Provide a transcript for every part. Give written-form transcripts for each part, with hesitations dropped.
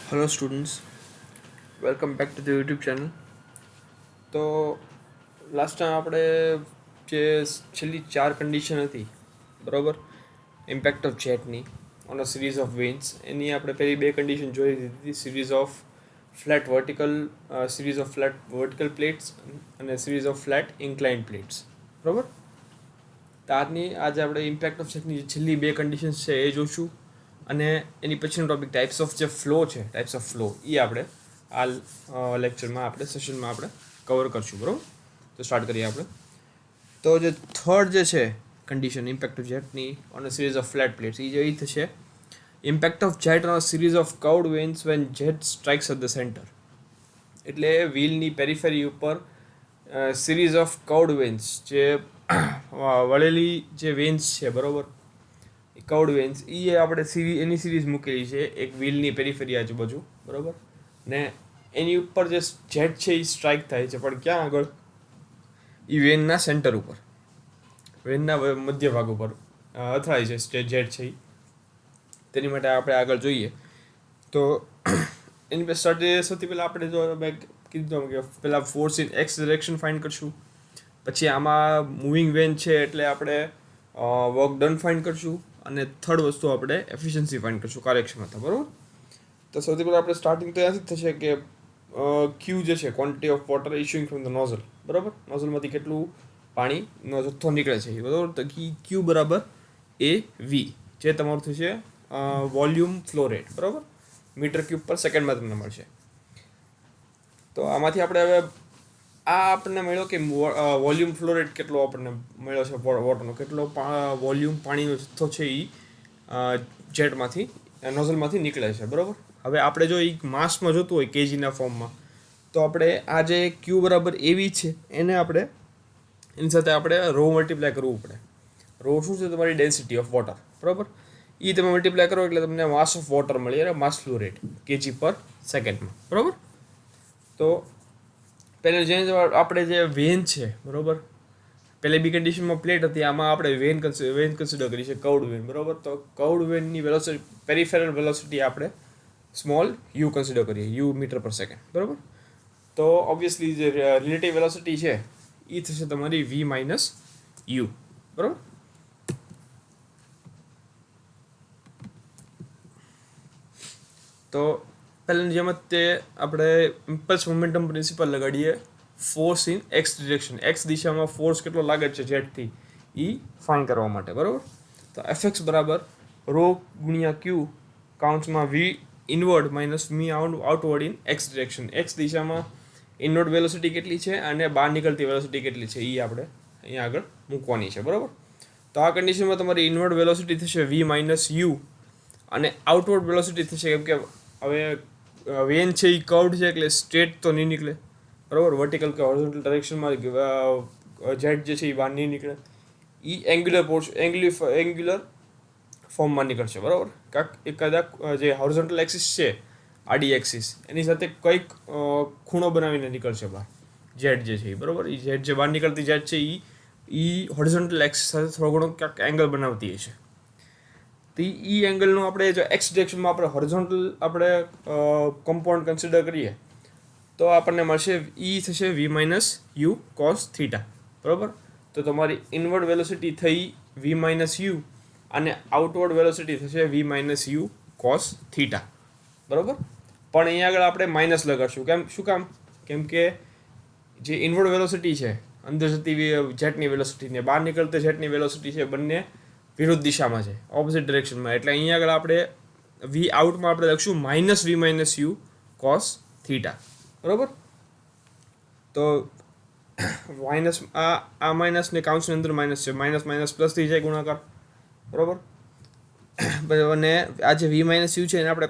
Hello students, welcome back to the YouTube channel. તો last time આપણે જે છેલ્લી 4 કન્ડિશન હતી બરાબર, ઇમ્પેક્ટ ઓફ જેટની on a series of vanes, એની આપણે પહેલી 2 કન્ડિશન જોઈ દીધી હતી. Series of flat vertical plates અને series of flat inclined plates, બરાબર. તો આજે આપણે ઇમ્પેક્ટ ઓફ જેટની જે છેલ્લી 2 કન્ડિશન્સ છે એ જોઈશું, અને એની પછીનો ટોપિક ટાઈપ્સ ઓફ ફ્લો એ આપણે આ લેક્ચરમાં આપણે સેશનમાં આપણે કવર કરશું, બરાબર. તો સ્ટાર્ટ કરીએ આપણે. તો જે થર્ડ જે છે કન્ડિશન ઇમ્પેક્ટ ઓફ જેટની on a series of flat plates, એ જે થશે impact of jet on a series of curved vanes when jet strikes at the centre. એટલે વ્હીલની પેરીફેરી ઉપર સિરીઝ ઓફ કર્વડ વેન્સ, જે વળેલી જે વેન્સ છે, બરાબર, કર્વડ વેન્સ, એ આપણે એની સિરીઝ મૂકેલી છે એક વ્હીલની પેરીફેરી આજુબાજુ, બરાબર. ને એની ઉપર જે જેટ છે એ સ્ટ્રાઇક થાય છે, પણ ક્યાં આગળ? એ વેનના સેન્ટર ઉપર, વેનના મધ્ય ભાગ ઉપર અથડાય છે જે જેટ છે એ. તેની માટે આપણે આગળ જોઈએ તો એની સૌથી પહેલાં આપણે જો મેં કીધું કે પહેલાં force in x direction find કરશું, પછી આમાં મૂવિંગ વેન છે એટલે આપણે વર્ક ડન ફાઇન્ડ કરશું, અને થર્ડ વસ્તુ આપણે એફિશિયન્સી ફાઇન્ડ કરશું, કાર્યક્ષમતા, બરાબર. તો સૌથી પહેલાં આપણે સ્ટાર્ટિંગ તો ત્યાંથી જ થશે કે ક્યુ જે છે quantity of water issuing from the nozzle, બરાબર. નોઝલમાંથી કેટલું પાણીનો જથ્થો નીકળે છે, બરાબર. તો ક્યુ બરાબર એ વી, જે તમારું થશે વોલ્યુમ ફ્લો રેટ, બરાબર, મીટર ક્યુબ પર સેકન્ડમાં તમને મળશે. તો આમાંથી આપણે હવે આપણને મળ્યો કે વોલ્યુમ ફ્લો રેટ કેટલો આપણને મળ્યો છે વોટરનો, કેટલો વોલ્યુમ પાણીનો જથ્થો છે એ જેટમાંથી નોઝલમાંથી નીકળે છે, બરાબર. હવે આપણે જો એ માસમાં જોતું હોય કેજીના ફોર્મમાં, તો આપણે આ જે ક્યુ બરાબર એવી છે એને આપણે એની સાથે આપણે રો મલ્ટીપ્લાય કરવું પડે. રો શું છે? તમારી ડેન્સિટી ઓફ વોટર, બરાબર. એ તમે મલ્ટીપ્લાય કરો એટલે તમને માસ ઓફ વોટર મળી, અને માસ ફ્લો રેટ કેજી પર સેકન્ડમાં, બરાબર. તો પહેલે જે આપણે જે વેન છે, બરાબર, પહેલે બી કન્ડિશનમાં પ્લેટ હતી, આમાં આપણે વેન કન્સિડર કરી છે કર્વડ વેન, બરાબર. તો કર્વડ વેનની વેલોસિટી, પેરીફેરલ વેલોસિટી આપણે સ્મોલ યુ કન્સિડર કરીએ, યુ મીટર પર સેકન્ડ, બરાબર. તો ઓબ્વિયસલી જે રિલેટિવ વેલોસિટી છે એ થશે તમારી વી માઇનસ યુ, બરાબર. તો પહેલાંની જેમ જ તે આપણે ઇમ્પલ્સ મોમેન્ટમ પ્રિન્સિપલ લગાડીએ force in x direction, x દિશામાં ફોર્સ કેટલો લાગે છે જેટથી એ ફાઇન્ડ કરવા માટે, બરાબર. તો એફએક્સ બરાબર રો ગુણ્યા ક્યુ કાઉન્ટ્સમાં V inward minus V outward in x direction. X દિશામાં ઇનવર્ડ વેલોસિટી કેટલી છે અને બહાર નીકળતી વેલોસિટી કેટલી છે એ આપણે અહીંયા આગળ મૂકવાની છે, બરાબર. તો આ કન્ડિશનમાં તમારી ઇનવર્ડ વેલોસિટી થશે વી માઇનસ યુ, અને આઉટવર્ડ વેલોસિટી થશે, કેમ કે હવે વેન છે એ કર્વડ છે એટલે સ્ટ્રેટ તો નહીં નીકળે, બરાબર. વર્ટિકલ કે હોરિઝોન્ટલ ડાયરેક્શનમાં જેટ જે છે એ બહાર નહીં નીકળે, એ એંગ્યુલર ફોર્મમાં નીકળશે, બરાબર. કદાચ જે હોરિઝોન્ટલ એક્સિસ છે, આડી એક્સિસ, એની સાથે કંઈક ખૂણો બનાવીને નીકળશે બહાર જેટ જે છે એ, બરાબર. એ જેટ જે બહાર નીકળતી જેટ છે એ હોરિઝોન્ટલ એક્સિસ સાથે થોડો ઘણો ક્યાંક એંગલ બનાવતી હશે. તો એ એંગલનું આપણે જો એક્સ ડિરેક્શનમાં આપણે હોરિઝોન્ટલ આપણે કમ્પાઉન્ડ કન્સિડર કરીએ તો આપણને મળશે થશે વી માઇનસ યુ કોસ થીટા, બરાબર. તો તમારી ઇનવર્ડ વેલોસિટી થઈ વી માઇનસ યુ, અને આઉટવર્ડ વેલોસિટી થશે વી માઇનસ યુ કોસ થીટા, બરાબર. પણ અહીંયા આગળ આપણે માઇનસ લગાડશું, શું કામ? કેમ કે જે ઇનવર્ડ વેલોસિટી છે, અંદર જતી જેટની વેલોસિટી ને બહાર નીકળતી જેટની વેલોસિટી છે, બંને વિરુદ્ધ દિશામાં છે, ઓપોઝિટ ડિરેક્શનમાં. એટલે અહીંયા આગળ આપણે વી આઉટમાં આપણે લખશું minus V minus U cos theta, બરાબર. તો માઇનસ આ માઇનસને કાઉન્સની અંદર માઇનસ છે, માઇનસ માઇનસ પ્લસ થઈ જાય ગુણાકાર, બરાબર. અને આ જે વી માઇનસ યુ છે એને આપણે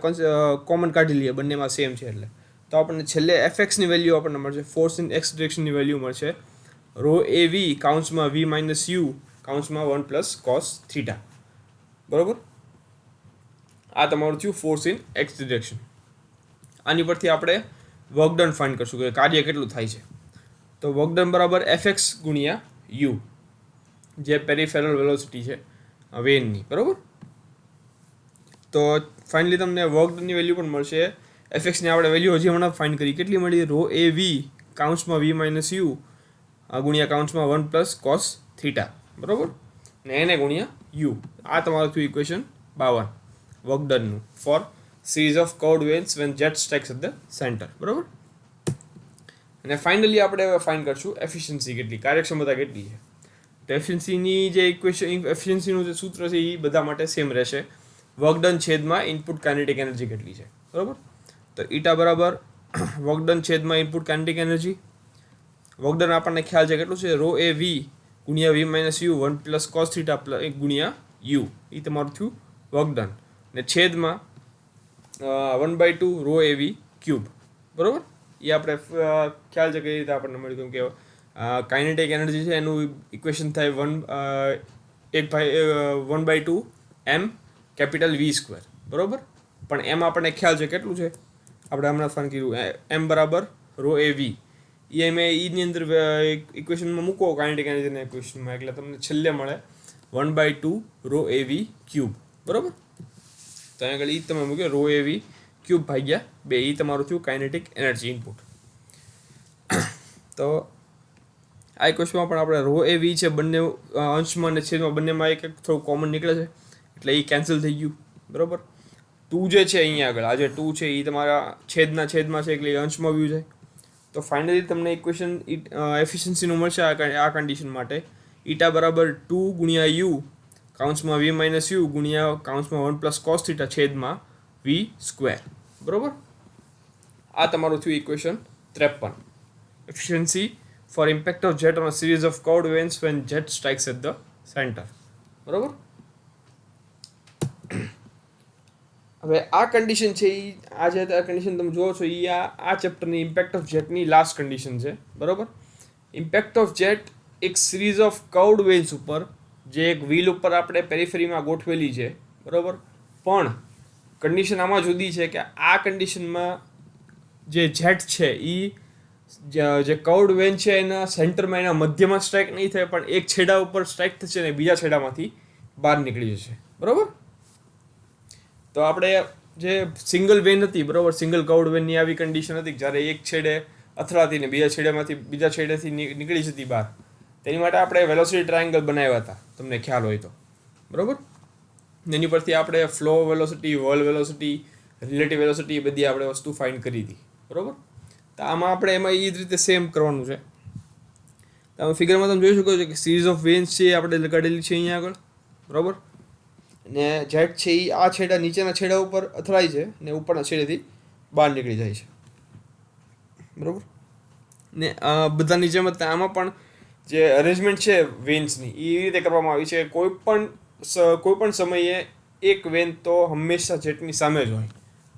કોમન કાઢી લઈએ, બંનેમાં સેમ છે એટલે. તો આપણને છેલ્લે એફએક્સની વેલ્યુ આપણને મળશે, ફોર્સ ઇન એક્સ ડિરેક્શનની વેલ્યુ મળશે રો એ વી કાઉન્સમાં વી માઇનસ યુ કાઉન્સમાં 1 પ્લસ કોસ થીટા, બરાબર. આ તમારું થયું ફોર્સ ઇન એક્સ ડિરેક્શન. આની પરથી આપણે વર્ક ડન ફાઇન્ડ કરશું કે કાર્ય કેટલું થાય છે. તો વર્ક ડન બરાબર એફએક્સ ગુણ્યા યુ, જે પેરીફેરલ વેલોસિટી છે વેનની, બરાબર. તો ફાઇનલી તમને વર્ક ડનની વેલ્યુ પણ મળશે એફએક્સની આપણે વેલ્યુ હજી હમણાં ફાઇન્ડ કરી, કેટલી મળી? રો એ વી કાઉન્સમાં વી માઇનસ યુ ગુણ્યા કાઉન્સમાં 1 પ્લસ કોસ થીટા, બરાબર, ને એને ગુણ્યા યુ. આ તમારું થયું ઇક્વેશન 52 વર્ક ડનનું for series of curved vanes when jet strikes at the centre, બરાબર. અને ફાઇનલી આપણે ફાઇન્ડ કરશું એફિશિયન્સી કેટલી, કાર્યક્ષમતા કેટલી છે. તો એફિશિયન્સીની જે ઇક્વેશન, એફિશિયન્સીનું જે સૂત્ર છે એ બધા માટે સેમ રહેશે. વર્ક ડન છેદમાં ઇનપુટ કાઇનેટિક એનર્જી કેટલી છે, બરાબર. તો ઈટા બરાબર વર્ક ડન છેદમાં input kinetic energy. Work done આપણને ખ્યાલ છે કેટલું છે? રો એ વી ગુણ્યા V minus U 1 plus cos theta ગુણ્યા યુ. એ તમારું થયું વર્ક ડન, ને છેદમાં 1/2 રો એ વી ક્યુબ, બરાબર. એ આપણે ખ્યાલ છે કઈ રીતે આપણને મળ્યું, કેમ કે કાઇનેટિક એનર્જી છે એનું ઇક્વેશન થાય 1/2 એમ કેપિટલ વી સ્ક્વેર, બરાબર. પણ એમ આપણને ખ્યાલ છે કેટલું છે, આપણે હમણાં ફાઇન્ડ કર્યું, એમ બરાબર રો એ વી. એ મેં એની અંદર ઇક્વેશનમાં મૂકો કાઇનેટિક એનર્જીના ઇક્વેશનમાં, એટલે તમને છેલ્લે મળે 1/2 રો એ વી ક્યુબ, બરાબર. તો અહીં આગળ એ તમે મૂક્યો રો એ વી ક્યુબ ભાગ્યા 2, એ તમારું થયું કાઇનેટિક એનર્જી ઇનપુટ. તો આ ઇક્વેશનમાં પણ આપણે રો એ વી છે બંને અંશમાં અને છેદમાં બંનેમાં એક થોડું કોમન નીકળે છે, એટલે એ કેન્સલ થઈ ગયું, બરાબર. 2 જે છે અહીંયા આગળ, આ જે 2 છે એ તમારા છેદમાં છે, એટલે એ અંશમાં વ્યૂ છે. તો ફાઇનલી તમને ઇક્વેશન એફિશિયન્સીનું મળશે આ કન્ડિશન માટે. ઈટા બરાબર 2 ગુણ્યા યુ કાઉન્સમાં વી માઇનસ યુ ગુણ્યા કાઉન્સમાં 1 પ્લસ કોસ થીટા છેદમાં વી સ્ક્વેર, બરાબર. આ તમારું થયું equation 53. Efficiency for impact of jet on a series of curved vanes when jet strikes at the centre, બરાબર. હવે આ કન્ડિશન છે એ આ જે કન્ડિશન તમે જુઓ છો એ આ ચેપ્ટરની ઇમ્પેક્ટ ઓફ જેટની લાસ્ટ કન્ડિશન છે, બરાબર. ઇમ્પેક્ટ ઓફ જેટ એક સિરીઝ ઓફ કર્વડ વેન્સ ઉપર, જે એક વ્હીલ ઉપર આપણે પેરિફેરીમાં ગોઠવેલી છે, બરાબર. પણ કન્ડિશન આમાં જુદી છે કે આ કન્ડિશનમાં જે જેટ છે એ જે કર્વડ વેન છે એના સેન્ટરમાં, એના મધ્યમાં સ્ટ્રાઇક નહીં થાય, પણ એક છેડા ઉપર સ્ટ્રાઇક થશે અને બીજા છેડામાંથી બહાર નીકળી જશે, બરાબર. તો આપણે જે સિંગલ વેન હતી, બરાબર, સિંગલ કર્વડ વેનની આવી કન્ડિશન હતી જ્યારે એક છેડે અથડાતી ને બીજા છેડેથી નીકળી જતી બહાર. તેની માટે આપણે વેલોસિટી ટ્રાયંગલ બનાવ્યા હતા, તમને ખ્યાલ હોય તો, બરાબર. એની પરથી આપણે flow velocity, whirl velocity, relative velocity બધી આપણે વસ્તુ ફાઇન્ડ કરી હતી, બરાબર. તો આમાં આપણે એમાં એ જ રીતે સેમ કરવાનું છે. તમે ફિગરમાં તમે જોઈ શકો છો કે સિરીઝ ઓફ વેન્સ છે આપણે લગાડેલી છે અહીંયા આગળ, બરાબર. ને જેટ છે એ આ છેડા નીચેના છેડા ઉપર અથડાય છે ને ઉપરના છેડેથી બહાર નીકળી જાય છે, બરાબર. ને બધાની જેમ આમાં પણ જે અરેન્જમેન્ટ છે વેન્સની એ રીતે કરવામાં આવી છે. કોઈ પણ સમયે એક વેન તો હંમેશા જેટની સામે જ હોય,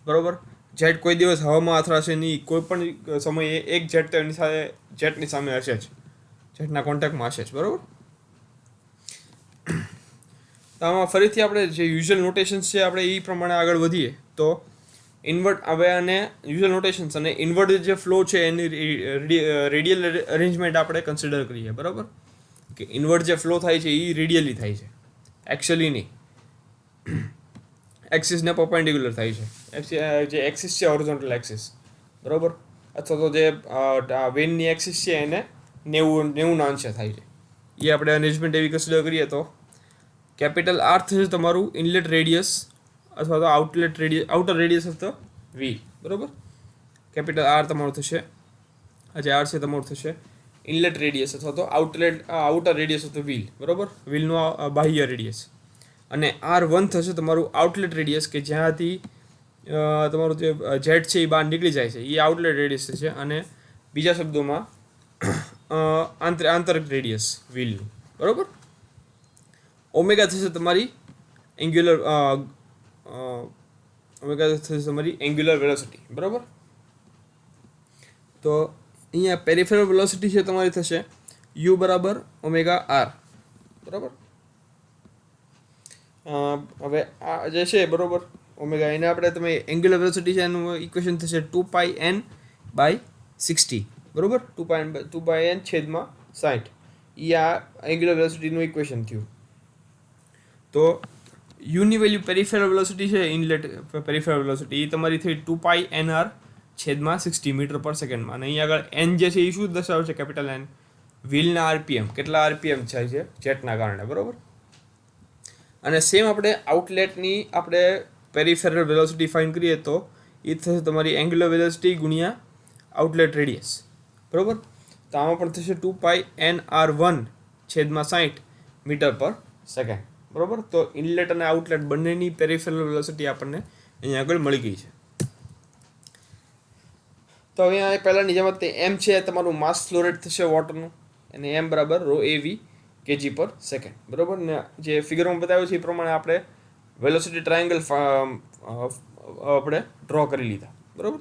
બરાબર. જેટ કોઈ દિવસ હવામાં અથડાશે નહીં, કોઈ પણ સમયે એક જેટ તો એની સાથે જેટની સામે હશે જ, જેટના કોન્ટેક્ટમાં હશે જ, બરાબર. તો આમાં ફરીથી આપણે જે યુઝ્યુઅલ નોટેશન્સ છે આપણે એ પ્રમાણે આગળ વધીએ તો ઇન્વર્ટ હવે અને યુઝ્યુઅલ નોટેશન્સ અને ઇન્વર્ટ જે ફ્લો છે એની રેડિયલ અરેન્જમેન્ટ આપણે કન્સિડર કરીએ, બરાબર. કે ઇન્વર્ટ જે ફ્લો થાય છે એ રેડિયલી થાય છે, એક્ચ્યુઅલી નહીં. એક્સિસને પરપેન્ડિક્યુલર થાય છે, જે એક્સિસ છે હોરિઝોન્ટલ એક્સિસ, બરાબર. અથવા તો જે વેનની એક્સિસ છે એને 90 અંશે થાય છે. એ આપણે અરેન્જમેન્ટ એવી કન્સિડર કરીએ તો કેપિટલ આર થશે તમારું ઇનલેટ રેડિયસ અથવા તો outer radius of the wheel, બરાબર. કેપિટલ આર તમારું થશે, આ જે આર છે તમારું થશે ઇનલેટ રેડિયસ અથવા તો outer radius of the wheel, બરાબર. વ્હીલનું બાહ્ય રેડિયસ. અને R1 થશે તમારું આઉટલેટ રેડિયસ, કે જ્યાંથી તમારું જે જેટ છે એ બહાર નીકળી જાય છે, એ આઉટલેટ રેડિયસ છે. અને બીજા શબ્દોમાં આંતરિક રેડિયસ વ્હીલનું, બરાબર. ઓમેગા થશે તમારી એંગ્યુલર વેલોસિટી, બરાબર. તો અહીંયા પેરિફેરલ વેલોસિટી છે તમારી થશે યુ બરાબર ઓમેગા આર, બરાબર. હવે આ જે છે, બરાબર, ઓમેગા એને આપણે તમે એંગ્યુલર વેલોસિટી છે એનું ઇક્વેશન થશે 2πn/60, બરાબર. 2πn છેદમાં 60 એ આ એંગ્યુલર વેલોસિટીનું ઇક્વેશન થયું. તો યુની વેલ્યુ પેરિફેરલ વેલોસિટી છે, ઇનલેટ પેરિફેરલ વેલોસિટી એ તમારી થઈ 2π/r છેદમાં 60 મીટર પર સેકન્ડમાં. અને અહીં આગળ એન જે છે એ શું દર્શાવે છે? કેપિટલ એન, વ્હીલના આરપીએમ, કેટલા આરપીએમ થાય છે જેટના કારણે, બરાબર. અને સેમ આપણે આઉટલેટની આપણે પેરિફેરલ વેલોસિટી ફાઇન્ડ કરીએ તો એ થશે તમારી એંગ્યુલર વેલોસિટી ગુણ્યા આઉટલેટ રેડિયસ, બરાબર. તો આમાં પણ થશે 2π/r1 છેદમાં 60 મીટર પર સેકન્ડ, બરાબર. તો ઇનલેટ અને આઉટલેટ બંનેની પેરિફેરલ વેલોસિટી આપણને અહીંયા આગળ મળી ગઈ છે. તો અહીંયા પહેલાંની જેમ એમ છે તમારું માસ ફ્લો રેટ થશે વોટરનું, અને એમ બરાબર ρAV kg પર સેકન્ડ, બરાબર. ને જે ફિગરમાં બતાવ્યું છે એ પ્રમાણે આપણે વેલોસિટી ટ્રાયેંગલ આપણે ડ્રો કરી લીધા, બરાબર.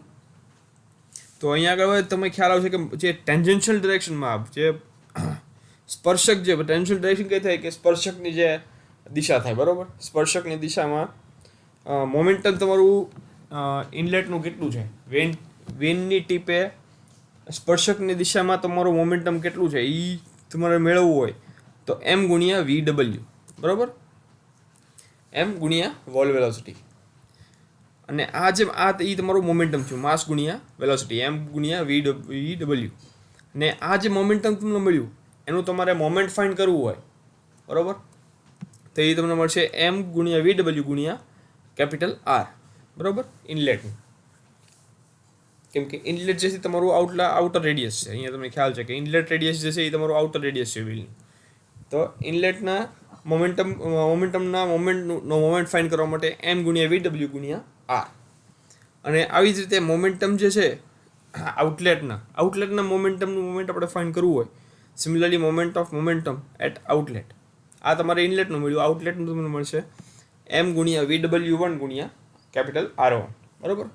તો અહીંયા આગળ તમે ખ્યાલ આવશે કે જે ટેન્જન્શિયલ ડિરેક્શનમાં જે સ્પર્શક, જે ટેન્જન્શિયલ ડિરેક્શન કઈ થાય કે સ્પર્શકની જે દિશા થાય, બરાબર. સ્પર્શકની દિશામાં મોમેન્ટમ તમારું ઇનલેટનું કેટલું છે, વેનની ટીપે સ્પર્શકની દિશામાં તમારું મોમેન્ટમ કેટલું છે એ તમારે મેળવવું હોય તો એમ ગુણ્યા VW, બરાબર. એમ ગુણ્યા વોલ વેલોસિટી. અને આ જે એ તમારું મોમેન્ટમ છે, માસ ગુણ્યા વેલોસિટી, એમ ગુણ્યા VW. ને આ જે મોમેન્ટમ તમને મળ્યું એનું તમારે મોમેન્ટ ફાઇન્ડ કરવું હોય, બરાબર, તો એ તમને મળશે એમ ગુણ્યા VW ગુણ્યા કેપિટલ R, બરાબર, ઇનલેટનું. કેમ કે ઇનલેટ જે છે તમારું આઉટર રેડિયસ છે. અહીંયા તમને ખ્યાલ છે કે ઇનલેટ રેડિયસ જે છે એ તમારું આઉટર રેડિયસ છે વ્હીલની. તો ઇનલેટના મોમેન્ટનો મોમેન્ટ ફાઇન્ડ કરવા માટે એમ ગુણ્યા VW ગુણ્યા R. અને આવી જ રીતે મોમેન્ટમ જે છે આઉટલેટના મોમેન્ટમનું મોમેન્ટ આપણે ફાઇન્ડ કરવું હોય, similarly moment of momentum at outlet, આ તમારે ઇનલેટનું મળ્યું, આઉટલેટનું તમને મળશે એમ ગુણ્યા VW1 ગુણ્યા કેપિટલ R1, બરાબર.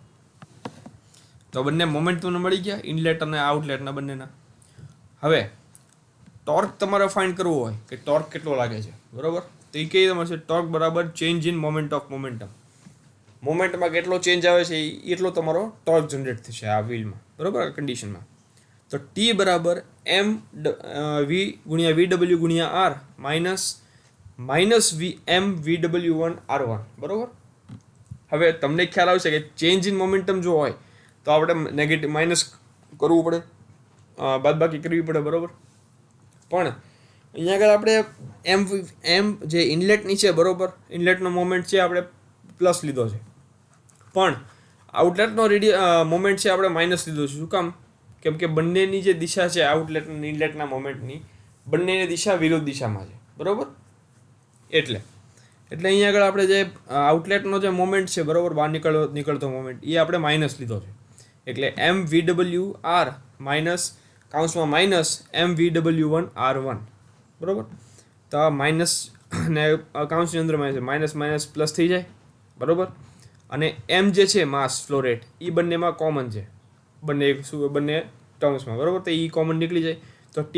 તો બંને મોમેન્ટ તમને મળી ગયા, ઇનલેટ અને આઉટલેટના બંનેના. હવે ટોર્ક તમારે ફાઇન્ડ કરવો હોય કે ટોર્ક કેટલો લાગે છે, બરાબર, તો એ કઈ મળશે? ટોર્ક બરાબર change in moment of momentum. મોમેન્ટમાં કેટલો ચેન્જ આવે છે એટલો તમારો ટોર્ક જનરેટ થશે આ વ્હીલમાં, બરાબર, આ કન્ડિશનમાં. તો T બરાબર એમ V ગુણ્યા VW ગુણ્યા R minus M VW1 R1, બરાબર. હવે તમને ખ્યાલ આવશે કે ચેન્જ ઇન મોમેન્ટમ જો હોય તો આપણે નેગેટિવ માઇનસ કરવું પડે, બાદબાકી કરવી પડે, બરાબર. પણ અહીંયા આગળ આપણે એમ જે ઇનલેટની છે, બરાબર, ઇનલેટનો મોમેન્ટ છે આપણે પ્લસ લીધો છે, પણ આઉટલેટનો મોમેન્ટ છે આપણે માઇનસ લીધો છે. શું કામ? કેમ કે બંનેની જે દિશા છે આઉટલેટ અને ઇનલેટના મોમેન્ટની, બંનેની દિશા વિરુદ્ધ દિશામાં છે, બરાબર. એટલે અહીંયા આગળ આપણે જે આઉટલેટનો જે મોમેન્ટ છે, બરાબર, બહાર નીકળતો મોમેન્ટ એ આપણે માઇનસ લીધો છે. એટલે એમ VWR minus M VW1 R1, બરાબર. તો આ માઇનસ ને કાઉન્સની અંદર માઇનસ પ્લસ થઈ જાય, બરાબર. અને એમ જે છે માસ ફ્લો રેટ એ બંનેમાં કોમન છે, બંને ટર્મ્સમાં, બરાબર. તો એ કોમન નીકળી જાય. તો T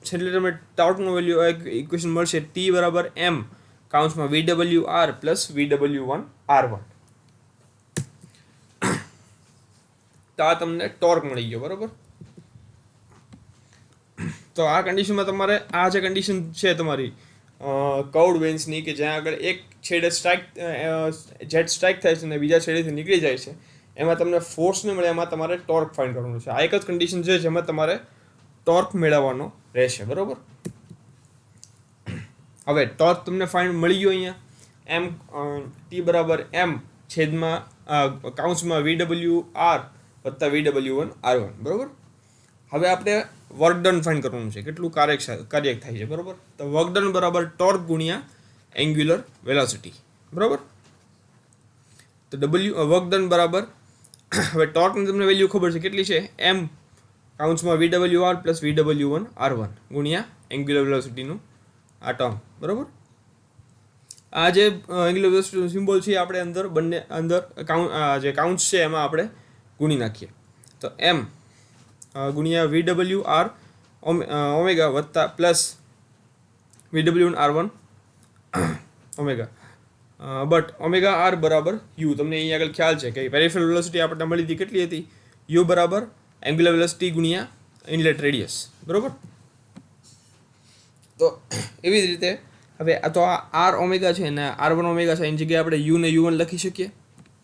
છેલ્લે તમે ટોર્કનું વેલ્યુ ઇક્વેશન મળશે T બરાબર એમ VWR પ્લસ VW1 R1. તો આ તમને ટોર્ક મળી ગયો, બરાબર. તો આ કન્ડિશનમાં તમારે આ જે કન્ડિશન છે તમારી કર્વડ વેન્સની, કે જ્યાં આગળ એક છેડે જેટ સ્ટ્રાઇક થાય છે અને બીજા છેડેથી નીકળી જાય છે, એમાં તમને ફોર્સ નહીં મળે, એમાં તમારે ટોર્ક ફાઇન્ડ કરવાનું છે. આ એક જ કન્ડિશન છે જેમાં તમારે ટોર્ક મેળવવાનો રહેશે, બરાબર. હવે ટોર્ક તમને ફાઇન્ડ મળી ગયો અહીંયા એમ T બરાબર એમ છેદમાં VWR વત્તા VW1 R1, બરાબર. હવે આપણે વર્ક ડન ફાઇન્ડ કરવાનું છે, કેટલું કાર્ય થાય છે, બરાબર. તો વર્ક ડન બરાબર ટોર્ક ગુણ્યા એંગ્યુલર વેલોસિટી, બરાબર. તો વર્ક ડન બરાબર, હવે ટોર્કની તમને વેલ્યુ ખબર છે કેટલી છે, એમ VWR પ્લસ VW1 R1 ગુણ્યા એંગ્યુલર વેલોસિટીનું આ ટર્મ, બરાબર. આ જે એંગ્યુલર વેલોસિટીનો સિમ્બોલ છે આપણે અંદર જે કાઉન્ટ્સ છે એમાં આપણે ગુણી નાખીએ. તો એમ ગુણ્યા VWR ઓમેગા વત્તા plus VW1 R1 omega, but omega R બરાબર યુ. તમને અહીંયા આગળ ખ્યાલ છે કે પેરિફેરલ વેલોસિટી આપણને મળી હતી કેટલી હતી? યુ બરાબર એંગ્યુલર વેલોસિટી ગુણ્યા ઇનલેટ રેડિયસ, બરાબર. તો એવી જ રીતે હવે આ તો આ આર ઓમેગા છે ને R1 ઓમેગા છે, એની જગ્યાએ આપણે યુ ને U1 લખી શકીએ,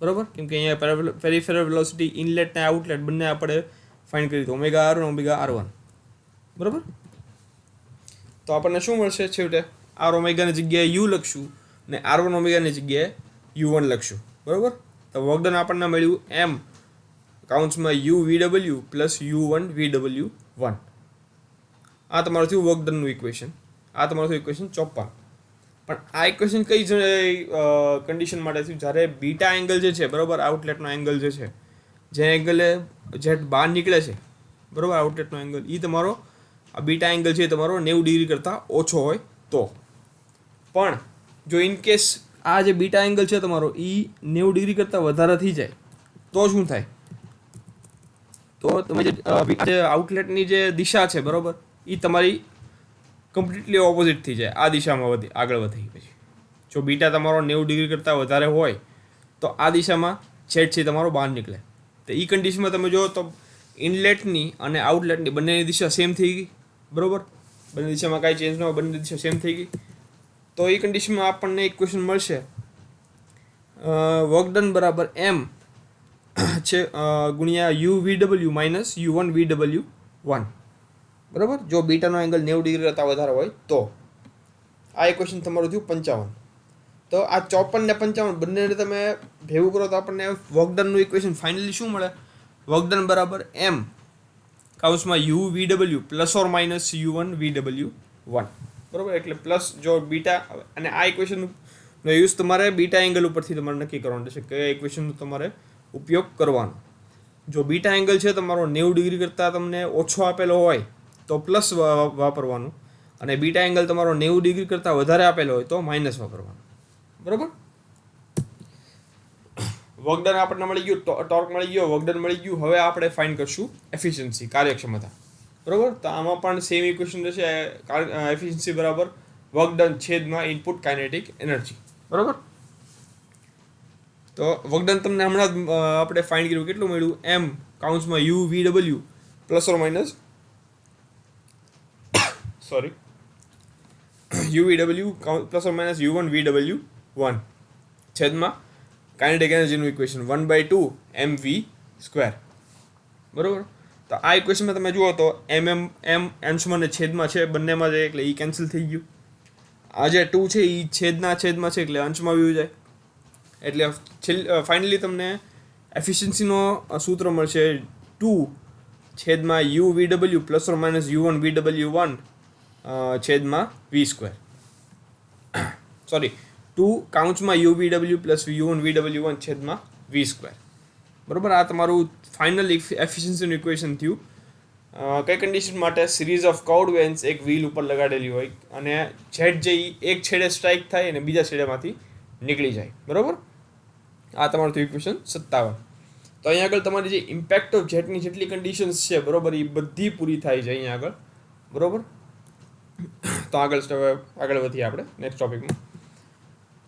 બરાબર, કેમ કે અહીંયા પેરિફેરલ વેલોસિટી ઇનલેટ ને આઉટલેટ બંને આપણે ફાઇન્ડ કરી તો ઓમેગા R1 ઓમેગા R1, બરાબર. તો આપણને શું મળશે છેવટે? આર ઓમેગાની જગ્યાએ યુ લખશું ને R1 ઓમેગાની જગ્યાએ U1 લખશું, બરાબર. તો વર્ક ડન આપણને મળ્યું એમ કાઉન્ટ્સમાં UVW પ્લસ U1 VW1. આ તમારું થયું વર્ક ડનનું ઇક્વેશન. આ તમારું થયું ઇક્વેશન 54. પણ આ ઇક્વેશન કઈ કન્ડિશન માટે થયું? જ્યારે બીટા એંગલ જે છે, બરાબર, આઉટલેટનો એંગલ જે છે, જે એંગલે જેટ બહાર નીકળે છે, બરાબર, આઉટલેટનો એંગલ, એ તમારો આ બીટા એંગલ છે તમારો 90 ડિગ્રી કરતાં ઓછો હોય તો. પણ જો ઇન કેસ આ જે બીટા એંગલ છે તમારો એ 90 ડિગ્રી કરતાં વધારે થઈ જાય તો શું થાય? તો તમે જે આઉટલેટની જે દિશા છે, બરાબર, એ તમારી કમ્પ્લીટલી ઓપોઝિટ થઈ જાય, આ દિશામાં આગળ વધી. પછી જો બીટા તમારો 90 ડિગ્રી કરતાં વધારે હોય તો આ દિશામાં છેદ છે તમારો બહાર નીકળે. તો એ કન્ડિશનમાં તમે જો તો ઇનલેટની અને આઉટલેટની બંનેની દિશા સેમ થઈ ગઈ, બરાબર, બંને દિશામાં કાંઈ ચેન્જ ન હોય, બંને દિશા સેમ થઈ ગઈ. તો એ કન્ડિશનમાં આપણને ઇક્વેશન મળશે વર્ક ડન બરાબર એમ છે ગુણ્યા UVW માઇનસ U1 VW1, બરાબર, જો બીટાનો એંગલ 90 ડિગ્રી કરતાં વધારે હોય તો. આ ઇક્વેશન તમારું થયું 55. તો આ 54 ને 55 બંનેને તમે ભેગું કરો તો આપણને વર્ક ડનનું ઇક્વેશન ફાઇનલી શું મળે? વર્ક ડન બરાબર એમ કાઉન્સમાં UVW plus or minus U1 VW1, બરાબર. એટલે પ્લસ જો બીટા, અને આ ઇક્વેશનનો યુઝ તમારે બીટા એંગલ ઉપરથી તમારે નક્કી કરવાનું રહેશે કયા ઇક્વેશનનો તમારે ઉપયોગ કરવાનો. જો બીટા એંગલ છે તમારો 90 ડિગ્રી કરતાં તમને ઓછો આપેલો હોય તો પ્લસ વાપરવાનું, અને બીટા એંગલ તમારો 90 ડિગ્રી કરતાં વધારે આપેલો હોય તો માઇનસ વાપરવાનું, બરાબર. વર્ક ડન આપણને મળી ગયું, ટોર્ક મળી ગયો, વર્ક ડન મળી ગયું. હવે આપણે ફાઇન્ડ કરશું એફિશિયન્સી, કાર્યક્ષમતા, બરાબર. તો આમાં પણ સેમ ઇક્વેશન રહેશે, એફિશિયન્સી બરાબર વર્ક ડન છેદમાં ઇનપુટ કાઇનેટિક એનર્જી, બરાબર. તો વર્ક ડન તમને હમણાં જ આપણે ફાઇન્ડ કર્યું, કેટલું મળ્યું? એમ કાઉન્ટ્સમાં UVW plus or minus UVW plus or minus U1 VW1 છેદમાં કાઇનેટિક એનર્જીનું ઇક્વેશન 1/2 mv², બરાબર. તો આ ઇક્વેશનમાં તમે જુઓ તો એમ અંશમાં ને છેદમાં છે બંનેમાં જાય એટલે એ કેન્સલ થઈ ગયું. આ જે 2 છે એ છેદમાં છે એટલે અંશમાં આવી જાય. એટલે ફાઇનલી તમને એફિશિયન્સીનો સૂત્ર મળશે 2 છેદમાં UVW plus or minus U1 VW1 છેદમાં V². Sorry, 2 કાઉન્ટ્સમાં UVW plus U1 VW1 છેદમાં V², બરાબર. આ તમારું ફાઇનલ એફિશિયન્સીનું ઇક્વેશન થયું. કઈ કન્ડિશન માટે? સિરીઝ ઓફ કર્વડ વેન્સ એક વ્હીલ ઉપર લગાડેલી હોય અને જેટ જે એક છેડે સ્ટ્રાઇક થાય અને બીજા છેડેમાંથી નીકળી જાય, બરાબર. આ તમારું થયું ઇક્વેશન 57. તો અહીંયા આગળ તમારી જે ઇમ્પેક્ટ ઓફ જેટની જેટલી કન્ડિશન્સ છે, બરાબર, એ બધી પૂરી થાય છે અહીંયા આગળ, બરાબર. તો આગળ વધીએ આપણે નેક્સ્ટ ટોપિકમાં.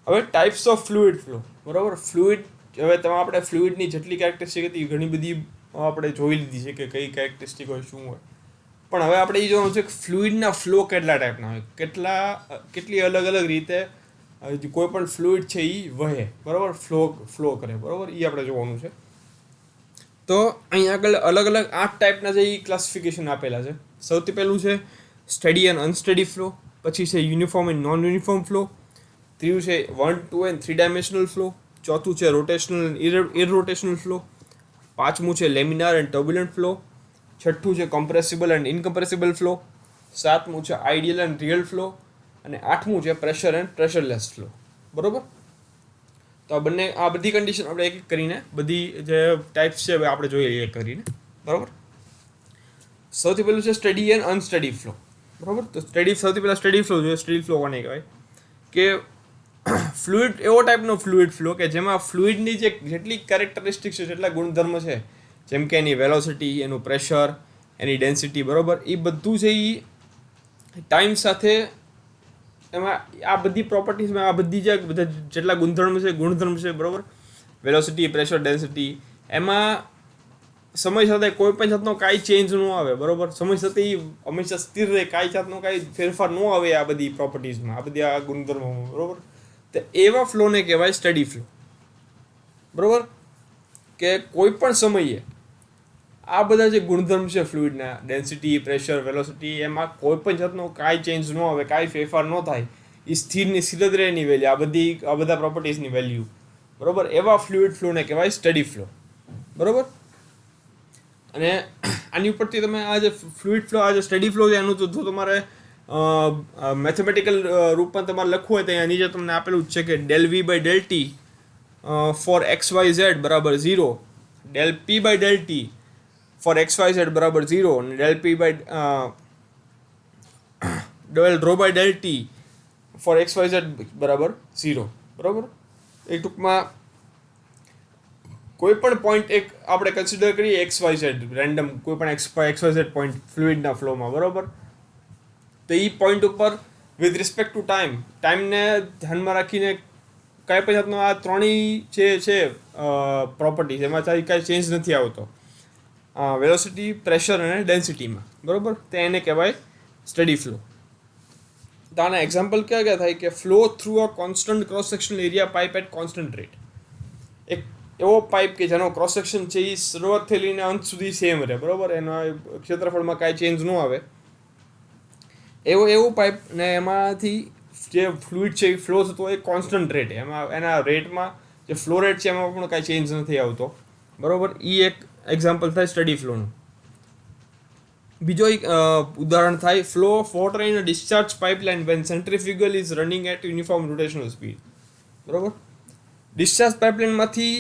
હવે ટાઈપ્સ ઓફ ફ્લુઇડ ફ્લો, બરાબર. ફ્લુઇડ, હવે આપણે ફ્લુઇડની જેટલી કેરેક્ટરિસ્ટિક હતી ઘણી બધી આપણે જોઈ લીધી છે કે કઈ કેરેક્ટરિસ્ટિક હોય, શું હોય. પણ હવે આપણે એ જોવાનું છે કે ફ્લુઇડના ફ્લો કેટલા ટાઈપના હોય, કેટલી અલગ અલગ રીતે કોઈ પણ ફ્લુઇડ છે એ વહે, બરાબર, ફ્લો કરે, બરાબર, એ આપણે જોવાનું છે. તો અહીંયા આગળ અલગ અલગ 8 ટાઈપના જે ક્લાસિફિકેશન આપેલા છે. સૌથી પહેલું છે સ્ટડી એન્ડ અનસ્ટડી ફ્લો, પછી છે uniform and non uniform flow, ત્રીજું છે 1, 2 એન્ડ 3 ડાયમેન્શનલ ફ્લો, ચોથું છે રોટેશનલ એન્ડ ઇરરોટેશનલ ફ્લો, પાંચમું છે લેમિનાર એન્ડ ટર્બ્યુલન્ટ ફ્લો, છઠ્ઠું છે કોમ્પ્રેસિબલ એન્ડ ઇનકોમ્પ્રેસિબલ ફ્લો, સાતમું છે આઇડિયલ એન્ડ રિયલ ફ્લો, અને આઠમું છે પ્રેશર એન્ડ પ્રેશરલેસ ફ્લો, બરાબર. તો આ બધી કન્ડિશન આપણે એક એક કરીને બધી જે ટાઈપ્સ છે આપણે જોઈએ એક કરીને, બરાબર. સૌથી પહેલું છે સ્ટડી એન્ડ અનસ્ટડી ફ્લો, બરાબર. તો સૌથી પહેલાં સ્ટડી ફ્લો જોઈએ. સ્ટડી ફ્લો કોને કહેવાય? કે ફ્લુઇડ એવો ટાઈપનો ફ્લુઇડ ફ્લો કે જેમાં ફ્લુઇડની જેટલી કેરેક્ટરિસ્ટિક્સ છે, જેટલા ગુણધર્મ છે, જેમ કે એની વેલોસિટી, એનું પ્રેશર, એની ડેન્સિટી, બરાબર, એ બધું છે એ ટાઈમ સાથે એમાં આ બધી પ્રોપર્ટીઝમાં આ બધી બધા જેટલા ગુણધર્મ છે, બરાબર, વેલોસિટી, પ્રેશર, ડેન્સિટી, એમાં સમય સાથે કોઈ પણ જાતનો કાંઈ ચેન્જ ન આવે, બરોબર, સમય સાથે એ હંમેશા સ્થિર રહે, કાંઈ જાતનો કાંઈ ફેરફાર ન આવે આ બધી પ્રોપર્ટીઝમાં, આ બધી આ ગુણધર્મોમાં, બરોબર. તો એવા ફ્લોને કહેવાય સ્ટડી ફ્લો, બરોબર. કે કોઈ પણ સમયે આ બધા જે ગુણધર્મ છે ફ્લુઇડના, ડેન્સિટી, પ્રેશર, વેલોસિટી, એમાં કોઈ પણ જાતનો કાંઈ ચેન્જ ન આવે, કાંઈ ફેરફાર ન થાય, એ સ્થિરની સ્થિર જ રહે એની વેલ્યુ, આ બધા પ્રોપર્ટીઝની વેલ્યુ, બરોબર. એવા ફ્લુઇડ ફ્લોને કહેવાય સ્ટડી ફ્લો, બરોબર. અને આની ઉપરથી તમે આ જે ફ્લુઇડ ફ્લો, આ જે સ્ટડી ફ્લો છે એનું જો તમારે મેથેમેટિકલ રૂપમાં તમારે લખવું હોય તો અહીંયા નીચે તમને આપેલું જ છે કે del V by del T for x Y Z બરાબર 0, del P by del T for x Y Z બરાબર 0, અને del P by del rho by del T for x Y Z બરાબર 0, બરાબર. એ ટૂંકમાં કોઈ પણ પોઈન્ટ એક આપણે કન્સિડર કરીએ એક્સ વાય ઝેડ, રેન્ડમ કોઈ પણ એક્સ વાય ઝેડ પોઈન્ટ ફ્લુઇડના ફ્લોમાં, બરોબર. તો એ પોઈન્ટ ઉપર વિથ રિસ્પેક્ટ ટુ ટાઈમને ધ્યાનમાં રાખીને કાંઈ પણ જાતનો આ ત્રણેય જે છે પ્રોપર્ટીઝ એમાં કાંઈ ચેન્જ નથી આવતો, વેલોસિટી, પ્રેશર અને ડેન્સિટીમાં, બરોબર. તો એને કહેવાય સ્ટડી ફ્લો. તો આના એક્ઝામ્પલ ક્યાં થાય કે flow through a constant cross sectional area pipe at constant rate. એક એવો પાઇપ કે જેનો ક્રોસ સેક્શન છે એ શરૂઆતથી લઈને અંત સુધી સેમ રહે, બરોબર, એના ક્ષેત્રફળમાં કાંઈ ચેન્જ ન આવે, એવું પાઇપ ને એમાંથી જે ફ્લુઇડ છે એ ફ્લો થતો હોય કોન્સ્ટન્ટ રેટ, એમાં એના રેટમાં જે ફ્લો રેટ છે એમાં પણ કાંઈ ચેન્જ નથી આવતો, બરોબર. એ એક એક્ઝામ્પલ થાય સ્ટડી ફ્લોનું. બીજો એક ઉદાહરણ થાય flow of water in a discharge pipeline when centrifugal is running at uniform rotational speed, બરોબર. ડિસ્ચાર્જ પાઇપલાઇનમાંથી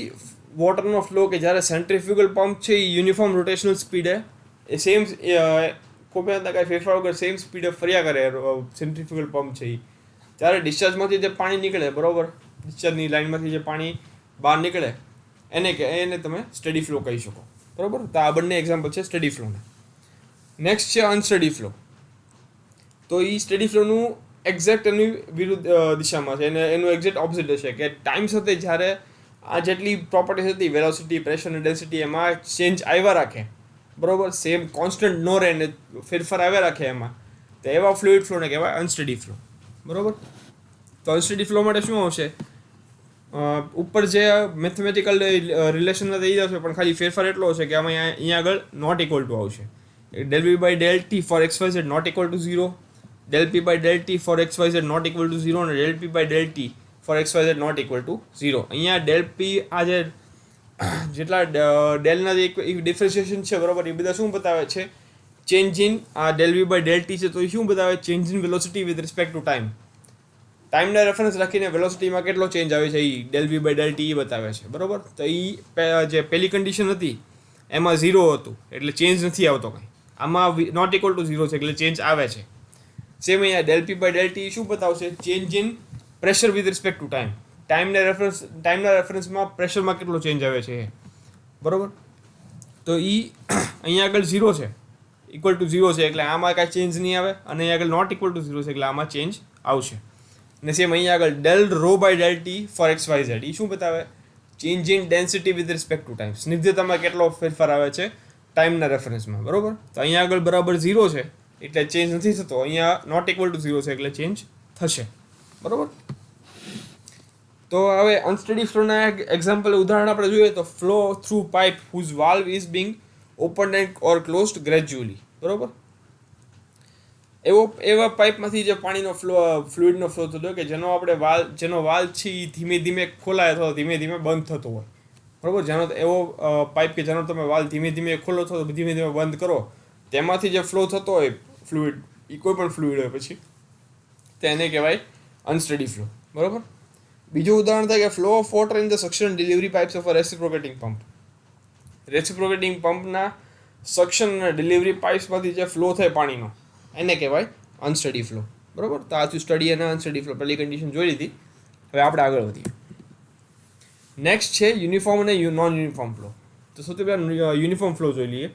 વોટરનો ફ્લો કે જ્યારે સેન્ટ્રીફ્યુગલ પંપ છે એ યુનિફોર્મ રોટેશનલ સ્પીડે એ સેમ કોઈ પણ કાંઈ ફેરફાર વગર સેમ સ્પીડે ફર્યા કરે, સેન્ટ્રીફ્યુગલ પંપ છે એ ત્યારે ડિસ્ચાર્જમાંથી જે પાણી નીકળે, બરોબર, ડિસ્ચાર્જની લાઇનમાંથી જે પાણી બહાર નીકળે એને તમે સ્ટડી ફ્લો કહી શકો, બરોબર. તો આ બંને એક્ઝામ્પલ છે સ્ટડી ફ્લોના. નેક્સ્ટ છે અનસ્ટડી ફ્લો. તો એ સ્ટડી ફ્લોનું એક્ઝેક્ટ એની વિરુદ્ધ દિશામાં છે, અને એનું એક્ઝેક્ટ ઓપોઝિટ હશે કે ટાઈમ સાથે જ્યારે આ જેટલી પ્રોપર્ટીઝ હતી, વેલોસિટી, પ્રેશર અને ડેન્સિટી, એમાં ચેન્જ આવ્યા રાખે, બરોબર, સેમ કોન્સ્ટન્ટ ન રહે ને ફેરફાર આવ્યા રાખે એમાં, તો એવા ફ્લુઇડ ફ્લોને કહેવાય અનસ્ટડી ફ્લો, બરોબર. તો અનસ્ટડી ફ્લો માટે શું આવશે, ઉપર જે મેથેમેટિકલ રિલેશન થઈ જશે, પણ ખાલી ફેરફાર એટલો હશે કે આમાં અહીંયા આગળ નોટ ઇક્વલ ટુ આવશે. Del V by del T for x Y Z not equal to 0, del P by del T for x Y Z not equal to 0, અને del P by del T for x Y Z not equal to 0. અહીંયા del પી આ જે જેટલા ડેલના જે differentiation છે, બરાબર, એ બધા શું બતાવે છે, ચેન્જ ઇન આ del V by del T છે તો એ શું બતાવે, change in velocity with respect to ટાઈમના રેફરન્સ રાખીને વેલોસિટીમાં કેટલો ચેન્જ આવે છે એ del V by del T બતાવે છે, બરાબર. તો એ જે પહેલી કન્ડિશન હતી એમાં 0 હતું એટલે ચેન્જ નથી આવતો કંઈ, આમાં નોટ ઇક્વલ ટુ 0 છે એટલે ચેન્જ આવે છે. સેમ અહીંયા del P by del T શું બતાવશે, change in pressure with respect to ટાઈમના રેફરન્સમાં પ્રેશરમાં કેટલો ચેન્જ આવે છે, બરાબર. તો એ અહીંયા આગળ 0 છે, ઇક્વલ ટુ 0 છે એટલે આમાં કાંઈ ચેન્જ નહીં આવે, અને અહીંયા આગળ નોટ ઇક્વલ ટુ 0 છે એટલે આમાં ચેન્જ આવશે. અને સેમ અહીંયા આગળ del rho by del T for x Y z એ શું બતાવે, change in density with respect to time, સ્નિગ્ધતામાં કેટલો ફેરફાર આવે છે ટાઈમના રેફરન્સમાં, બરાબર. તો અહીંયા આગળ બરાબર 0 છે એટલે ચેન્જ નથી થતો, અહીંયા નોટ ઇક્વલ ટુ 0 છે એટલે ચેન્જ થશે, બરાબર. તો હવે અનસ્ટડી ફ્લોના એક્ઝામ્પલ ઉદાહરણ આપણે જોઈએ તો flow through pipe whose valve is being open and or closed gradually, બરાબર. એવા પાઇપમાંથી જે પાણીનો ફ્લુઇડનો ફ્લો થતો હોય કે જેનો વાલ છે એ ધીમે ધીમે ખોલાય અથવા ધીમે ધીમે બંધ થતો હોય, બરાબર. એવો પાઇપ કે જેનો તમે વાલ ધીમે ધીમે ખોલો છો, ધીમે ધીમે બંધ કરો, તેમાંથી જે ફ્લો થતો હોય ફ્લુઇડ, એ કોઈ પણ ફ્લુઇડ હોય પછી તેને કહેવાય અનસ્ટડી ફ્લો, બરાબર. બીજું ઉદાહરણ થાય કે flow of water in the suction delivery pipes of a reciprocating pump. Reciprocating પંપના સક્શન અને ડિલિવરી પાઇપ્સમાંથી જે ફ્લો થાય પાણીનો એને કહેવાય અનસ્ટડી ફ્લો, બરાબર. તો આ સ્ટડી અને અનસ્ટડી ફ્લો પહેલી કન્ડિશન જોઈ લીધી. હવે આપણે આગળ વધીએ. નેક્સ્ટ છે યુનિફોર્મ અને નોન યુનિફોર્મ ફ્લો. તો સૌથી પહેલાં યુનિફોર્મ ફ્લો જોઈ લઈએ.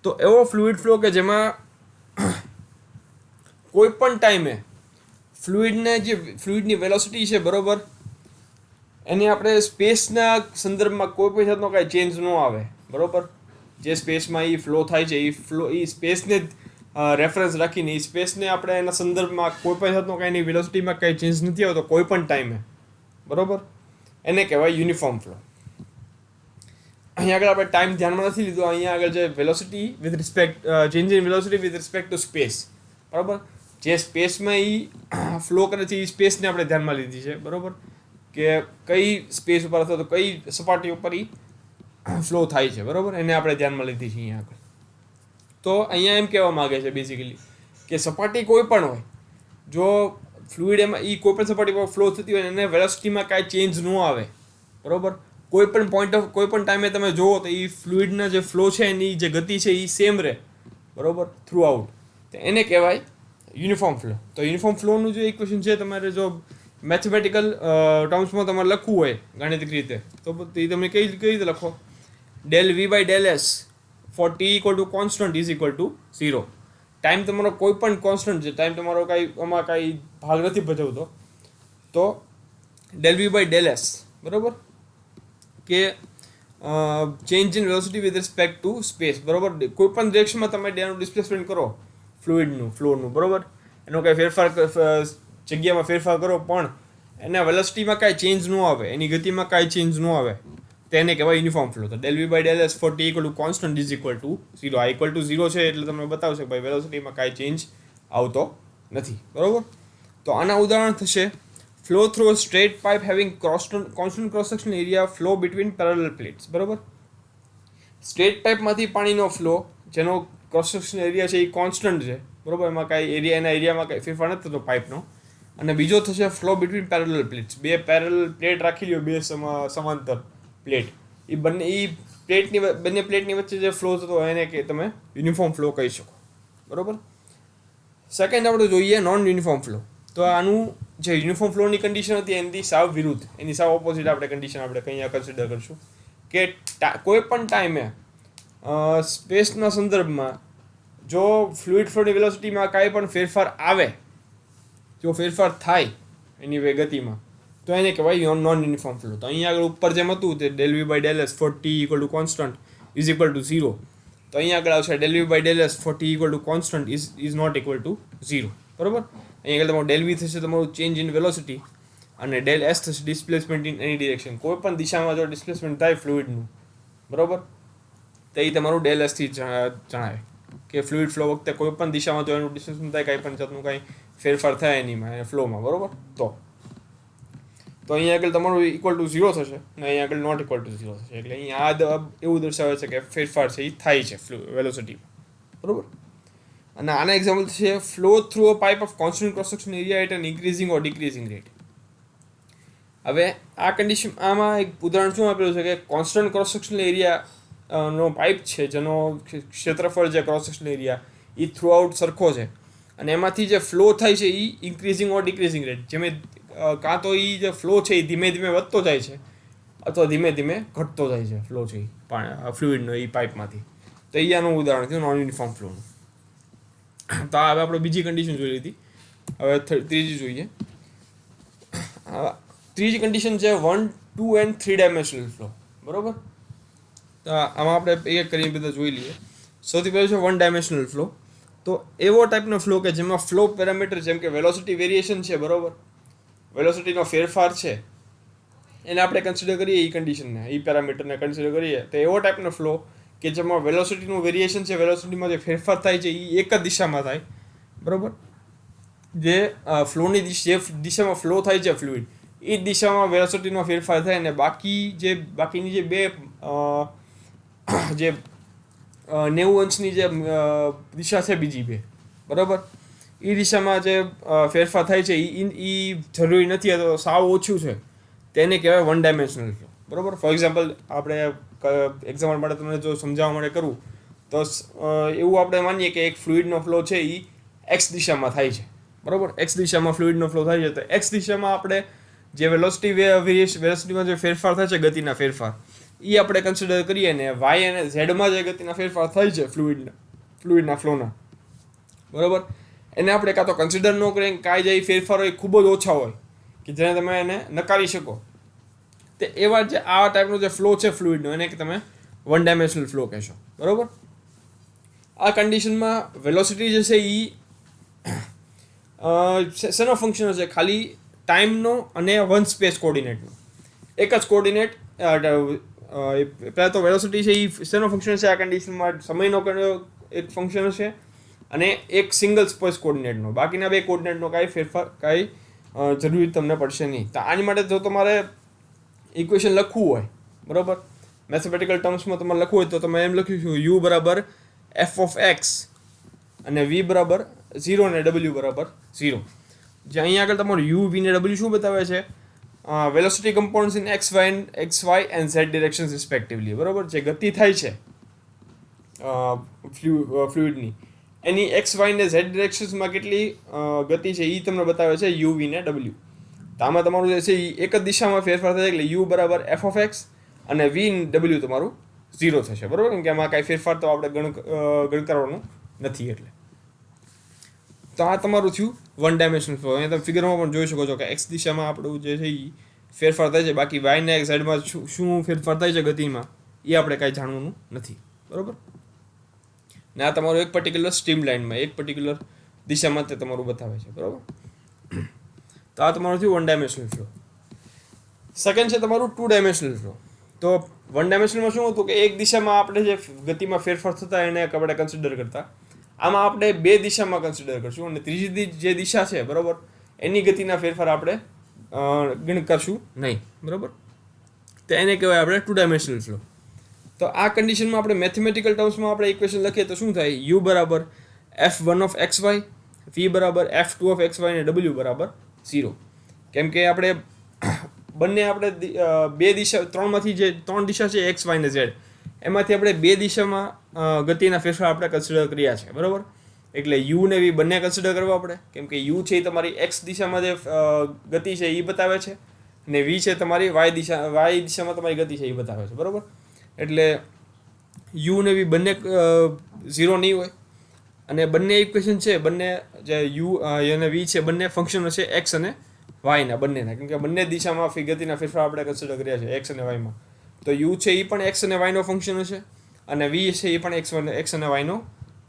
તો એવો ફ્લુઇડ ફ્લો કે જેમાં કોઈ પણ ટાઈમે ફ્લુઇડની વેલોસિટી છે, બરાબર, એને આપણે સ્પેસના સંદર્ભમાં કોઈ પણ જાતનો કાંઈ ચેન્જ ન આવે, બરાબર. જે સ્પેસમાં એ ફ્લો થાય છે એ સ્પેસને રેફરન્સ રાખીને એ સ્પેસને આપણે એના સંદર્ભમાં કોઈ પણ જાતનો કાંઈ વેલોસિટીમાં કાંઈ ચેન્જ નથી આવતો કોઈ પણ ટાઈમે, બરાબર, એને કહેવાય યુનિફોર્મ ફ્લો. અહીંયા આગળ આપણે ટાઈમ ધ્યાનમાં નથી લીધો. અહીંયા આગળ જે velocity with respect change in velocity with respect to space, બરાબર, જે સ્પેસમાં એ ફ્લો કરે છે એ સ્પેસને આપણે ધ્યાનમાં લીધી છે, બરાબર, કે કઈ સ્પેસ ઉપર અથવા તો કઈ સપાટી ઉપર એ ફ્લો થાય છે, બરાબર, એને આપણે ધ્યાનમાં લીધી છે અહીંયા આગળ. તો અહીંયા એમ કહેવા માગે છે બેઝિકલી કે સપાટી કોઈ પણ હોય, જો ફ્લુઇડ એમાં એ કોઈ પણ સપાટી પર ફ્લો થતી હોય એને વેલોસિટીમાં કાંઈ ચેન્જ ન આવે, બરાબર, કોઈ પણ કોઈ પણ ટાઈમે તમે જુઓ તો એ ફ્લુઇડના જે ફ્લો છે એની જે ગતિ છે એ સેમ રહે, બરાબર, થ્રુ આઉટ. તો એને કહેવાય યુનિફોર્મ ફ્લો. તો યુનિફોર્મ ફ્લોનું જે ઇક્વેશન છે તમારે જો મેથેમેટિકલ ટર્મ્સમાં તમારે લખવું હોય ગાણિતિક રીતે તો એ તમે કઈ રીતે લખો? Del V by del S for T equal to constant is equal to 0. Time તમારો કોઈ પણ કોન્સ્ટન્ટ છે, ટાઈમ તમારો આમાં કાંઈ ભાગ નથી ભજવતો, તો del V by del S, બરાબર, કે change in velocity with respect to space, બરાબર, કોઈ પણ ડિરેક્શનમાં તમે એનું ડિસ્પ્લેસમેન્ટ કરો ફ્લુઇડનું ફ્લોનું, બરાબર, એનો કાંઈ ફેરફાર જગ્યામાં ફેરફાર કરો પણ એના વેલોસિટીમાં કાંઈ ચેન્જ ન આવે, એની ગતિમાં કાંઈ ચેન્જ ન આવે, તેને કહેવાય યુનિફોર્મ ફ્લો. તો del V by del S for T equal to constant is equal to 0. આ ઇક્વલ ટુ 0 છે એટલે તમને બતાવશે કે ભાઈ વેલોસિટીમાં કાંઈ ચેન્જ આવતો નથી, બરાબર. તો આના ઉદાહરણ થશે ફ્લો થ્રુ અ straight pipe having constant cross section area flow between parallel plates, બરાબર. સ્ટ્રેટ પાઇપમાંથી પાણીનો ફ્લો જેનો ક્રોસ સેક્શન એરિયા છે એ કોન્સ્ટન્ટ છે, બરાબર, એમાં કાંઈ એરિયામાં કાંઈ ફેરફાર નથી થતો પાઇપનો. અને બીજો થશે ફ્લો બિટવીન પેરેલલ પ્લેટ્સ, બે પેરેલલ પ્લેટ રાખી લ્યો, બે સમાંતર પ્લેટ, એ બંને પ્લેટની વચ્ચે જે ફ્લો થતો હોય એને કે તમે યુનિફોર્મ ફ્લો કહી શકો, બરાબર. સેકન્ડ આપણે જોઈએ નોન યુનિફોર્મ ફ્લો. તો આનું જે યુનિફોર્મ ફ્લોની કન્ડિશન હતી એની સાવ વિરુદ્ધ, એની સાવ ઓપોઝિટ આપણે કન્ડિશન આપણે અહીંયા કન્સિડર કરીશું કે કોઈ પણ ટાઈમે સ્પેસના સંદર્ભમાં જો ફ્લુઇડ ફ્લોની વેલોસિટીમાં કાંઈ પણ ફેરફાર આવે, જો ફેરફાર થાય એની ગતિમાં, તો એને કહેવાય નોન યુનિફોર્મ ફ્લો. તો અહીંયા આગળ ઉપર જેમ હતું તે del V by del S for T equal to constant is equal to 0. તો અહીંયા આગળ આવશે del V by del S for T equal to constant is not equal to 0, બરાબર. અહીંયા આગળ તમારું ડેલ વી થશે તમારું ચેન્જ ઇન વેલોસિટી અને ડેલ એસ થશે ડિસ્પ્લેસમેન્ટ ઇન એની ડિરેક્શન. કોઈ પણ દિશામાં જો ડિસ્પ્લેસમેન્ટ થાય ફ્લુઇડનું, બરાબર, તો એ તમારું ડેલ એસથી જણાવે કે ફ્લુઇડ ફ્લો વખતે કોઈ પણ દિશામાં જો એનું ડિસ્પ્લેસમેન્ટ થાય, કાંઈ પણ જાતનું કાંઈ ફેરફાર થાય એનીમાં ફ્લોમાં, બરાબર. તો અહીંયા આગળ તમારું ઇક્વલ ટુ 0 થશે અને અહીંયા આગળ નોટ ઇક્વલ ટુ 0 થશે. એટલે અહીંયા એવું દર્શાવે છે કે ફેરફાર છે એ થાય છે વેલોસિટીમાં, બરાબર. અને આના એક્ઝામ્પલ છે flow through a pipe of constant cross section area at an increasing or decreasing rate. હવે આ કન્ડિશન આમાં એક ઉદાહરણ શું આપેલું છે કે કોન્સ્ટન્ટ ક્રોસ સેક્શન એરિયા નો પાઇપ છે જેનો ક્ષેત્રફળ છે ક્રોસ સેક્શન એરિયા એ થ્રુ આઉટ સરખો છે અને એમાંથી જે ફ્લો થાય છે એ ઇન્ક્રીઝિંગ ઓર ડિક્રીઝિંગ રેટ, જેમ કાં તો એ જે ફ્લો છે એ ધીમે ધીમે વધતો જાય છે અથવા ધીમે ધીમે ઘટતો જાય છે ફ્લો છે એ ફ્લુઇડનો એ પાઇપમાંથી. તો એ આનું ઉદાહરણ છે નોન યુનિફોર્મ ફ્લોનું. તો હવે આપણે બીજી કન્ડિશન જોઈ લીધી, હવે ત્રીજી જોઈએ. ત્રીજી કન્ડિશન છે 1, 2 and 3 ડાયમેન્શનલ ફ્લો, બરાબર. તો આમાં આપણે એક કરીને બધા જોઈ લઈએ. સૌથી પહેલું છે 1 ડાયમેન્શનલ ફ્લો. તો એવો ટાઈપનો ફ્લો કે જેમાં ફ્લો પેરામીટર જેમ કે વેલોસિટી વેરિએશન છે, બરાબર, વેલોસિટીનો ફેરફાર છે, એને આપણે કન્સિડર કરીએ એ કન્ડિશનને, એ પેરામીટરને કન્સિડર કરીએ તો એવો ટાઈપનો ફ્લો કે જેમાં વેલોસિટીનું વેરિએશન છે, વેલોસિટીમાં જે ફેરફાર થાય છે એ એક જ દિશામાં થાય, બરાબર. જે ફ્લોની જે દિશામાં ફ્લો થાય છે ફ્લુઇડ એ જ દિશામાં વેલોસિટીનો ફેરફાર થાય અને બાકીની જે બે જે 90 અંશની જે દિશા છે બીજી બે, બરાબર, એ દિશામાં જે ફેરફાર થાય છે એ જરૂરી નથી તો સાવ ઓછું છે, તેને કહેવાય 1 ડાયમેન્શનલ ફ્લો, બરાબર. ફોર એક્ઝામ્પલ આપણે એક્ઝામ્પલ માટે તમને જો સમજાવવા માટે કરું તો એવું આપણે માનીએ કે એક ફ્લુઇડનો ફ્લો છે એ એક્સ દિશામાં થાય છે, બરાબર. એક્સ દિશામાં ફ્લુઇડનો ફ્લો થાય છે તો એક્સ દિશામાં આપણે જે વેલોસિટીમાં જે ફેરફાર થાય છે ગતિના ફેરફાર એ આપણે કન્સિડર કરીએ ને વાય અને ઝેડમાં જે ગતિના ફેરફાર થાય છે ફ્લુઇડના ફ્લોના, બરાબર, એને આપણે કાં તો કન્સિડર ન કરીએ કાંઈ જે ફેરફાર હોય ખૂબ જ ઓછા હોય કે જેને તમે એને નકારી શકો. તે એવા જે આ ટાઈપનો જે ફ્લો છે ફ્લુઇડનો એને તમે વન ડાયમેન્શનલ ફ્લો કહેશો, બરાબર. આ કન્ડિશનમાં વેલોસિટી જે છે એ શેનો ફંક્શન હશે? ખાલી ટાઈમનો અને વન સ્પેસ કોર્ડિનેટનો. એક જ કોર્ડિનેટ. પહેલાં તો વેલોસિટી છે એ શેનો ફંક્શન છે? આ કન્ડિશનમાં સમયનો એક ફંક્શન હશે અને એક સિંગલ સ્પેસ કોર્ડિનેટનો. બાકીના બે કોર્ડિનેટનો કાંઈ ફેરફાર કાંઈ જરૂરી તમને પડશે નહીં. તો આની માટે જો તમારે ઇક્વેશન લખવું હોય, બરાબર, મેથેમેટિકલ ટર્મ્સમાં તમારે લખવું હોય તો તમે એમ લખ્યું છે યુ બરાબર એફ ઓફ એક્સ અને વી બરાબર 0 અને ડબલ્યુ બરાબર 0. જે અહીંયા આગળ તમારું યુ વી ને ડબલ્યુ શું બતાવે છે? Velocity compounds in X Y and Z directions respectively, બરાબર. જે ગતિ થાય છે ફ્લુઇડની એની એક્સ વાય ને ઝેડ ડિરેક્શન્સમાં કેટલી ગતિ છે એ તમને બતાવે છે યુ વી ને ડબલ્યુ. તો આમાં તમારું જે છે એ એક જ દિશામાં ફેરફાર થાય એટલે યુ બરાબર એફ ઓફ એક્સ અને વી ડબલ્યુ તમારું 0 થશે, બરાબર. કેમ કે આમાં કાંઈ ફેરફાર તો આપણે ગણકારવાનું નથી એટલે. તો આ તમારું થયું વન ડાયમેન્શનલ ફ્લો. અહીંયા તમે ફિગરમાં પણ જોઈ શકો છો કે એક્સ દિશામાં આપણું જે છે એ ફેરફાર થાય છે, બાકી વાય ને ઝેડમાં શું ફેરફાર થાય છે ગતિમાં એ આપણે કાંઈ જાણવાનું નથી, બરાબર. ને આ તમારું એક પર્ટિક્યુલર સ્ટ્રીમ લાઇનમાં એક પર્ટિક્યુલર દિશામાં તે તમારું બતાવે છે, બરાબર. તો આ તમારું થયું વન ડાયમેન્શનલ ફ્લો. સેકન્ડ છે તમારું ટુ ડાયમેન્શનલ ફ્લો. તો વન ડાયમેન્શનલમાં શું હતું કે એક દિશામાં આપણે જે ગતિમાં ફેરફાર થતા એને આપણે કન્સિડર કરતા. આમાં આપણે બે દિશામાં કન્સિડર કરશું અને ત્રીજી જે દિશા છે, બરાબર, એની ગતિના ફેરફાર આપણે ગણ કરશું નહીં, બરાબર. તો એને કહેવાય આપણે ટુ ડાયમેન્શનલ ફ્લો. તો આ કન્ડિશનમાં આપણે મેથેમેટિકલ ટર્મ્સમાં આપણે ઇક્વેશન લખીએ તો શું થાય? યુ બરાબર f1 ઓફ એક્સ વાય, વી બરાબર f2 ઓફ એક્સ વાય અને ડબલ્યુ બરાબર 0. કેમ કે આપણે બંને આપણે બે દિશા ત્રણમાંથી જે ત્રણ દિશા છે એક્સ વાય ને ઝેડ, એમાંથી આપણે બે દિશામાં ગતિના ફેરફાર આપણે કન્સિડર કર્યા છે, બરાબર. એટલે યુ ને વી બંને કન્સિડર કરવા આપણે, કેમ કે યુ છે એ તમારી એક્સ દિશામાં જે ગતિ છે એ બતાવે છે અને વી છે તમારી વાય દિશામાં તમારી ગતિ છે એ બતાવે છે, બરાબર. એટલે યુ ને વી બંને 0 નહીં હોય અને બંને ઇક્વેશન છે બંને જે યુ અને વી છે બંને ફંક્શન હશે એક્સ અને વાયના બંનેના, કેમ કે બંને દિશામાં ગતિના ફેરફાર આપણે કન્સિડર કર્યા છે એક્સ અને વાયમાં. તો યુ છે એ પણ એક્સ અને વાયનો ફંક્શન હશે અને વી છે એ પણ એક્સ અને વાયનો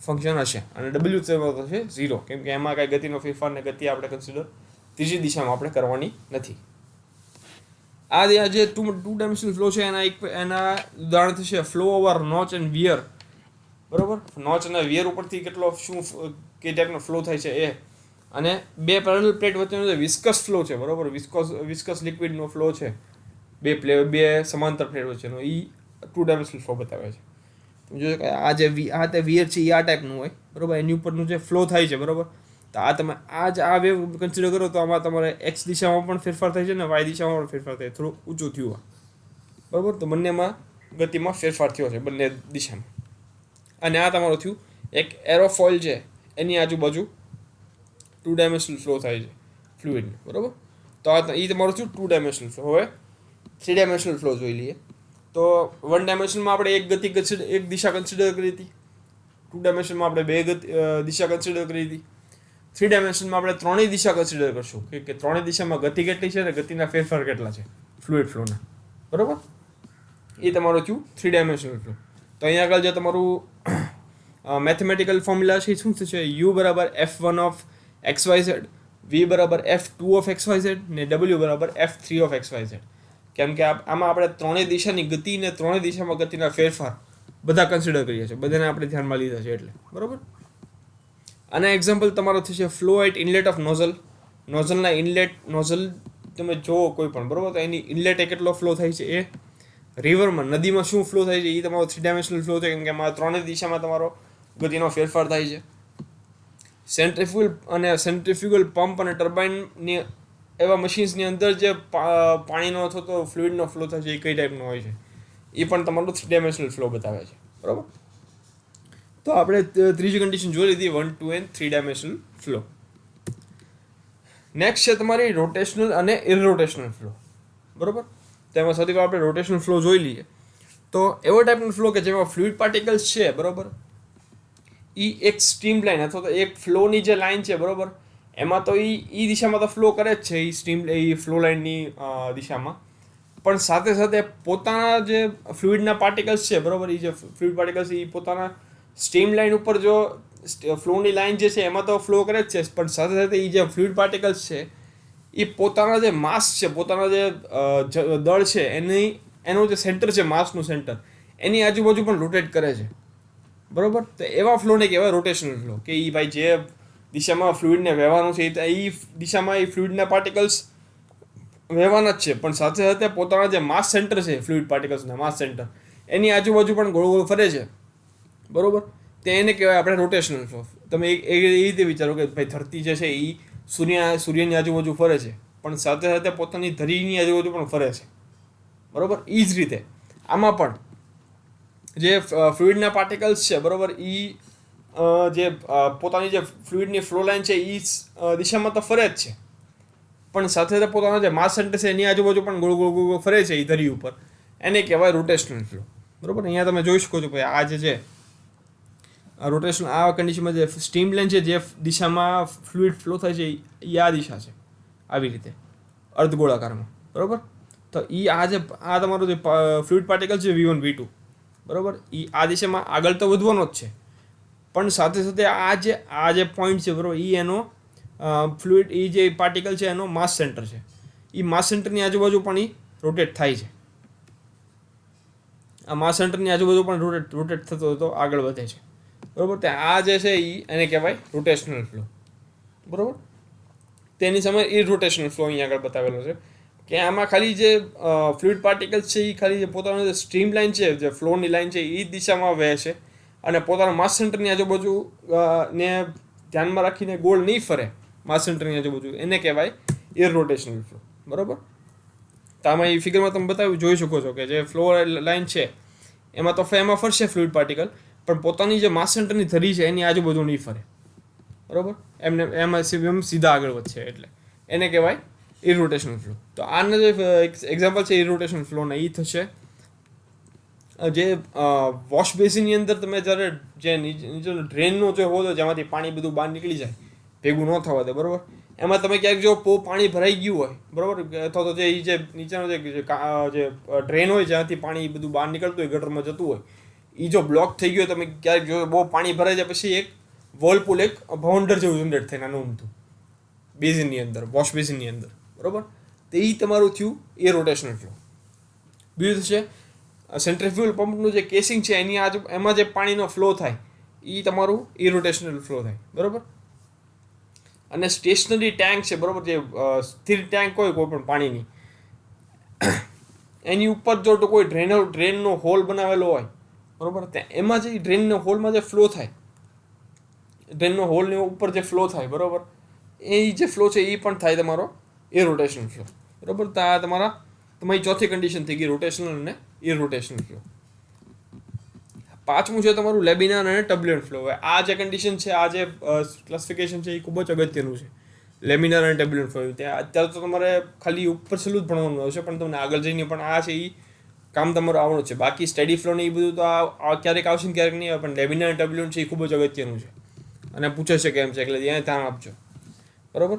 ફંક્શન હશે અને ડબલ્યુ થશે 0, કેમ કે એમાં કાંઈ ગતિનો ફેરફાર ને ગતિ આપણે કન્સિડર ત્રીજી દિશામાં આપણે કરવાની નથી. આ જે ટુ ડાયમેન્શનલ ફ્લો છે એના ઉદાહરણ થશે flow over notch and weir, બરાબર. નોચ અને વિયર ઉપરથી કેટલો શું કે ટાઈપનો ફ્લો થાય છે એ, અને બે પેરેલલ પ્લેટ વચ્ચેનો જે વિસ્કસ ફ્લો છે, બરાબર, વિસ્કસ લિક્વિડનો ફ્લો છે બે સમાંતર પ્લેટ વચ્ચેનો, એ ટુ ડાયમેન્શનલ ફ્લો બતાવે છે. જો આ જે તે વિયર છે એ આ ટાઈપનું હોય, બરાબર. એની ઉપરનું જે ફ્લો થાય છે, બરાબર. તો આ તમે આ વેવ કન્સિડર કરો તો આમાં તમારે એક્સ દિશામાં પણ ફેરફાર થાય છે ને વાય દિશામાં પણ ફેરફાર થાય, થોડું ઊંચું થયું, બરાબર. તો બંનેમાં ગતિમાં ફેરફાર થયો છે બંને દિશામાં. અને આ તમારું થયું એક એરોફોઇલ છે એની આજુબાજુ ટુ ડાયમેન્શનલ ફ્લો થાય છે ફ્લુઇડને, બરાબર. તો આ એ તમારું થયું ટુ ડાયમેન્શનલ ફ્લો. હવે થ્રી ડાયમેન્શનલ ફ્લો જોઈ લઈએ. તો વન ડાયમેન્શનમાં આપણે એક દિશા કન્સિડર કરી હતી, ટુ ડાયમેન્શનમાં આપણે બે દિશા કન્સિડર કરી હતી, થ્રી ડાયમેન્શનમાં આપણે ત્રણેય દિશા કન્સિડર કરશું કે ત્રણેય દિશામાં ગતિ કેટલી છે અને ગતિના ફેરફાર કેટલા છે ફ્લુઇડ ફ્લોના, બરાબર. એ તમારું થયું થ્રી ડાયમેન્શનલ ફ્લો. તો અહીંયા આગળ જે તમારું મેથેમેટિકલ ફોર્મ્યુલા છે શું થશે? યુ બરાબર f1 of x Y z, V બરાબર f2 of x Y z ને ડબલ્યુ બરાબર f3 of x Y Z. કેમ કે આમાં આપણે ત્રણેય દિશાની ગતિ ને ત્રણેય દિશામાં ગતિના ફેરફાર બધા કન્સિડર કરીએ છીએ, બધાને આપણે ધ્યાનમાં લીધા છે એટલે, બરાબર. આના એક્ઝામ્પલ તમારો થશે flow at inlet of nozzle. નોઝલના નોઝલ તમે જોવો કોઈ પણ, બરાબર, તો એની ઇનલેટે કેટલો ફ્લો થાય છે એ. રિવરમાં નદીમાં શું ફ્લો થાય છે એ તમારો થ્રી ડાયમેન્શનલ ફ્લો છે, કેમ કે આમાં ત્રણેય દિશામાં તમારો ગતિનો ફેરફાર થાય છે. સેન્ટ્રીફ્યુગલ પંપ અને ટર્બાઇનની એવા મશીન્સની અંદર જે પાણીનો અથવા તો ફ્લુઇડનો ફ્લો થાય છે એ કઈ ટાઈપનો હોય છે એ પણ તમારો થ્રી ડાયમેન્શનલ ફ્લો બતાવે છે, બરાબર. તો આપણે ત્રીજી કન્ડિશન જોઈ લીધી 1, 2 and 3 ડાયમેન્શનલ ફ્લો. નેક્સ્ટ છે તમારી રોટેશનલ અને ઇરરોટેશનલ ફ્લો, બરાબર. તેમાં સૌથી પહેલાં આપણે રોટેશનલ ફ્લો જોઈ લઈએ. તો એવો ટાઈપનો ફ્લો કે જેમાં ફ્લુઇડ પાર્ટિકલ્સ છે, બરાબર, એ એક સ્ટ્રીમ લાઇન અથવા તો એક ફ્લોની જે લાઇન છે, બરાબર, એમાં તો એ દિશામાં તો ફ્લો કરે જ છે એ ફ્લો લાઇનની દિશામાં, પણ સાથે સાથે પોતાના જે ફ્લુઇડના પાર્ટિકલ્સ છે બરાબર, એ જે ફ્લુઇડ પાર્ટિકલ્સ એ પોતાના સ્ટ્રીમ લાઇન ઉપર જો ફ્લોની લાઇન જે છે એમાં તો ફ્લો કરે જ છે, પણ સાથે સાથે એ જે ફ્લુઇડ પાર્ટિકલ્સ છે એ પોતાના જે માસ છે, પોતાના જે દળ છે એનું જે સેન્ટર છે, માસનું સેન્ટર, એની આજુબાજુ પણ રોટેટ કરે છે બરાબર. તો એવા ફ્લોને કહેવાય રોટેશનલ ફ્લો, કે એ ભાઈ જે દિશામાં ફ્લુઇડને વહેવાનું છે એ દિશામાં એ ફ્લુઇડના પાર્ટિકલ્સ વહેવાના જ છે, પણ સાથે સાથે પોતાના જે માસ સેન્ટર છે ફ્લુઇડ પાર્ટિકલ્સના માસ સેન્ટર એની આજુબાજુ પણ ગોળ ગોળ ફરે છે બરાબર. તે એને કહેવાય આપણે રોટેશનલ ફ્લો. તમે એ રીતે વિચારો કે ભાઈ ધરતી જે છે એ સૂર્યની આજુબાજુ ફરે છે, પણ સાથે સાથે પોતાની ધરીની આજુબાજુ પણ ફરે છે બરાબર. એ જ રીતે આમાં પણ જે ફ્લુઇડના પાર્ટિકલ્સ છે બરાબર, એ જે પોતાની જે ફ્લુઇડની ફ્લો લાઇન છે એ દિશામાં તો ફરે જ છે, પણ સાથે સાથે પોતાના જે માસ સેન્ટર છે એની આજુબાજુ પણ ગોળ ગોળ ગોળ ફરે છે એ ધરી ઉપર, એને કહેવાય રોટેશનલ ફ્લો બરાબર. અહીંયા તમે જોઈ શકો છો ભાઈ આ જે છે રોટેશન, આ કન્ડિશનમાં જે સ્ટ્રીમ લાઇન છે જે દિશામાં ફ્લુઇડ ફ્લો થાય છે એ આ દિશા છે, આવી રીતે અર્ધગોળાકારમાં બરાબર. તો આ તમારો જે ફ્લુઇડ પાર્ટિકલ છે V1 V2 બરાબર, એ આ દિશામાં આગળ તો વધવાનો જ છે, પણ સાથે સાથે આ જે પોઈન્ટ છે બરાબર, એ એનો ફ્લુઇડ એ જે પાર્ટિકલ છે એનો માસ સેન્ટર છે, એ માસ સેન્ટરની આજુબાજુ પણ એ રોટેટ થાય છે. આ માસ સેન્ટરની આજુબાજુ પણ રોટેટ થતો થતો આગળ વધે છે બરાબર. તે આ જે છે એને કહેવાય રોટેશનલ ફ્લો બરાબર. તેની સામે ઇરરોટેશનલ ફ્લો અહીંયા આગળ બતાવેલો છે, કે આમાં ખાલી જે ફ્લુઇડ પાર્ટિકલ્સ છે એ ખાલી જે પોતાનો જે સ્ટ્રીમ લાઇન છે, જે ફ્લોની લાઇન છે એ દિશામાં વહે છે, અને પોતાના માસ સેન્ટરની આજુબાજુ ને ધ્યાનમાં રાખીને ગોળ નહીં ફરે માસ સેન્ટરની આજુબાજુ, એને કહેવાય ઇરરોટેશનલ ફ્લો બરાબર. તો આમાં એ ફિગરમાં તમે બતાવી જોઈ શકો છો કે જે ફ્લો લાઇન છે એમાં તો એમાં ફરશે ફ્લુઇડ પાર્ટિકલ, પણ પોતાની જે માસ સેન્ટરની ધરી છે એની આજુબાજુ નહીં ફરે બરાબર. એમાં સીધા આગળ વધશે, એટલે એને કહેવાય ઇરરોટેશનલ ફ્લો. તો આના જે એક્ઝામ્પલ છે ઇરરોટેશનલ ફ્લોના એ થશે જે વોશ બેસિનની અંદર તમે જ્યારે જે નીચે ડ્રેનનો જે હોલ જેમાંથી પાણી બધું બહાર નીકળી જાય ભેગું ન થવા દે બરાબર, એમાં તમે ક્યાંક જો પાણી ભરાઈ ગયું હોય બરાબર, અથવા તો જે નીચેનો જે ડ્રેન હોય જ્યાંથી પાણી બધું બહાર નીકળતું હોય ગટરમાં જતું હોય, એ જો બ્લોક થઈ ગયો, તમે ક્યારેક જો બહુ પાણી ભરાઈ જાય પછી એક વોલપુલ, એક બાઉન્ડર જેવું જનરેટ થાય નાનું ઊમતું બેઝિનની અંદર, વોશ બેસિનની અંદર બરાબર. તો એ તમારું થયું એ રોટેશનલ ફ્લો. બીજું છે સેન્ટ્રીફ્યુગલ પંપનું જે કેસિંગ છે એમાં જે પાણીનો ફ્લો થાય એ તમારું ઇરોટેશનલ ફ્લો થાય બરાબર. અને સ્ટેશનરી ટેન્ક છે બરાબર, જે સ્થિર ટેન્ક હોય કોઈ પણ પાણીની, એની ઉપર જો તો કોઈ ડ્રેનનો હોલ બનાવેલો હોય બરાબર, એમાં જે ડ્રેનનો હોલમાં જે ફ્લો થાય, ડ્રેનનો હોલની ઉપર જે ફ્લો થાય બરાબર, એ જે ફ્લો છે એ પણ થાય તમારો ઇરોટેશનલ ફ્લો બરાબર. તો આ તમારી ચોથી કન્ડિશન થઈ ગઈ રોટેશનલ અને ઇરોટેશનલ ફ્લો. પાંચમું છે તમારું લેમિનાર અને ટર્બ્યુલન્ટ ફ્લો. હવે આ જે કન્ડિશન છે, આ જે ક્લાસિફિકેશન છે એ ખૂબ જ અગત્યનું છે, લેમિનાર અને ટર્બ્યુલન્ટ ફ્લો. ત્યાં અત્યારે તો તમારે ખાલી ઉપર છેલ્લું જ ભણવાનું આવશે, પણ તમને આગળ જઈને પણ આ છે એ કામ તમારું આવવાનું છે. બાકી સ્ટડી ફ્લો ને એ બધું તો આ ક્યારેક આવશે ને ક્યારેક નહીં આવે, પણ લેમિનાર અને ટર્બ્યુલન્ટ છે એ ખૂબ જ અગત્યનું છે અને પૂછે છે કે એમ છે, એટલે ત્યાં ધ્યાન આપજો બરાબર.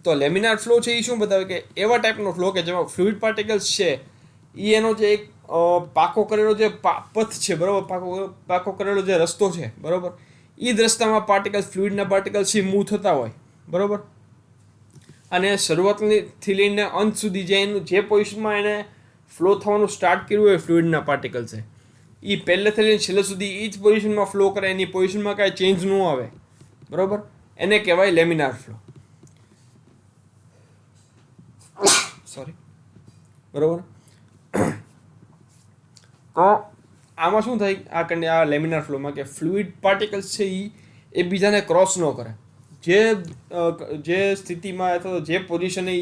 તો લેમિનાર ફ્લો છે એ શું બતાવે કે એવા ટાઈપનો ફ્લો કે જેમાં ફ્લુઇડ પાર્ટિકલ્સ છે એ એનો જે એક પાકો કરેલો જે પથ છે બરાબર, પાકો કરેલો જે રસ્તો છે બરાબર, એ જ રસ્તામાં ફ્લુઇડના પાર્ટિકલ્સ એ મૂવ થતા હોય બરાબર. અને શરૂઆતથી લઈને અંત સુધી જે પોઝિશનમાં એને ફ્લો થવાનું સ્ટાર્ટ કર્યું હોય ફ્લુઇડના પાર્ટિકલ્સે, એ પહેલેથી લઈને છેલ્લે સુધી એ જ પોઝિશનમાં ફ્લો કરે, એની પોઝિશનમાં કાંઈ ચેન્જ ન આવે બરાબર, એને કહેવાય લેમિનાર ફ્લો. સોરી બરાબર. તો આમાં શું થાય આ લેમિનાર ફ્લોમાં કે ફ્લુઇડ પાર્ટિકલ્સ છે એ એકબીજાને ક્રોસ ન કરે, જે સ્થિતિમાં અથવા જે પોઝિશને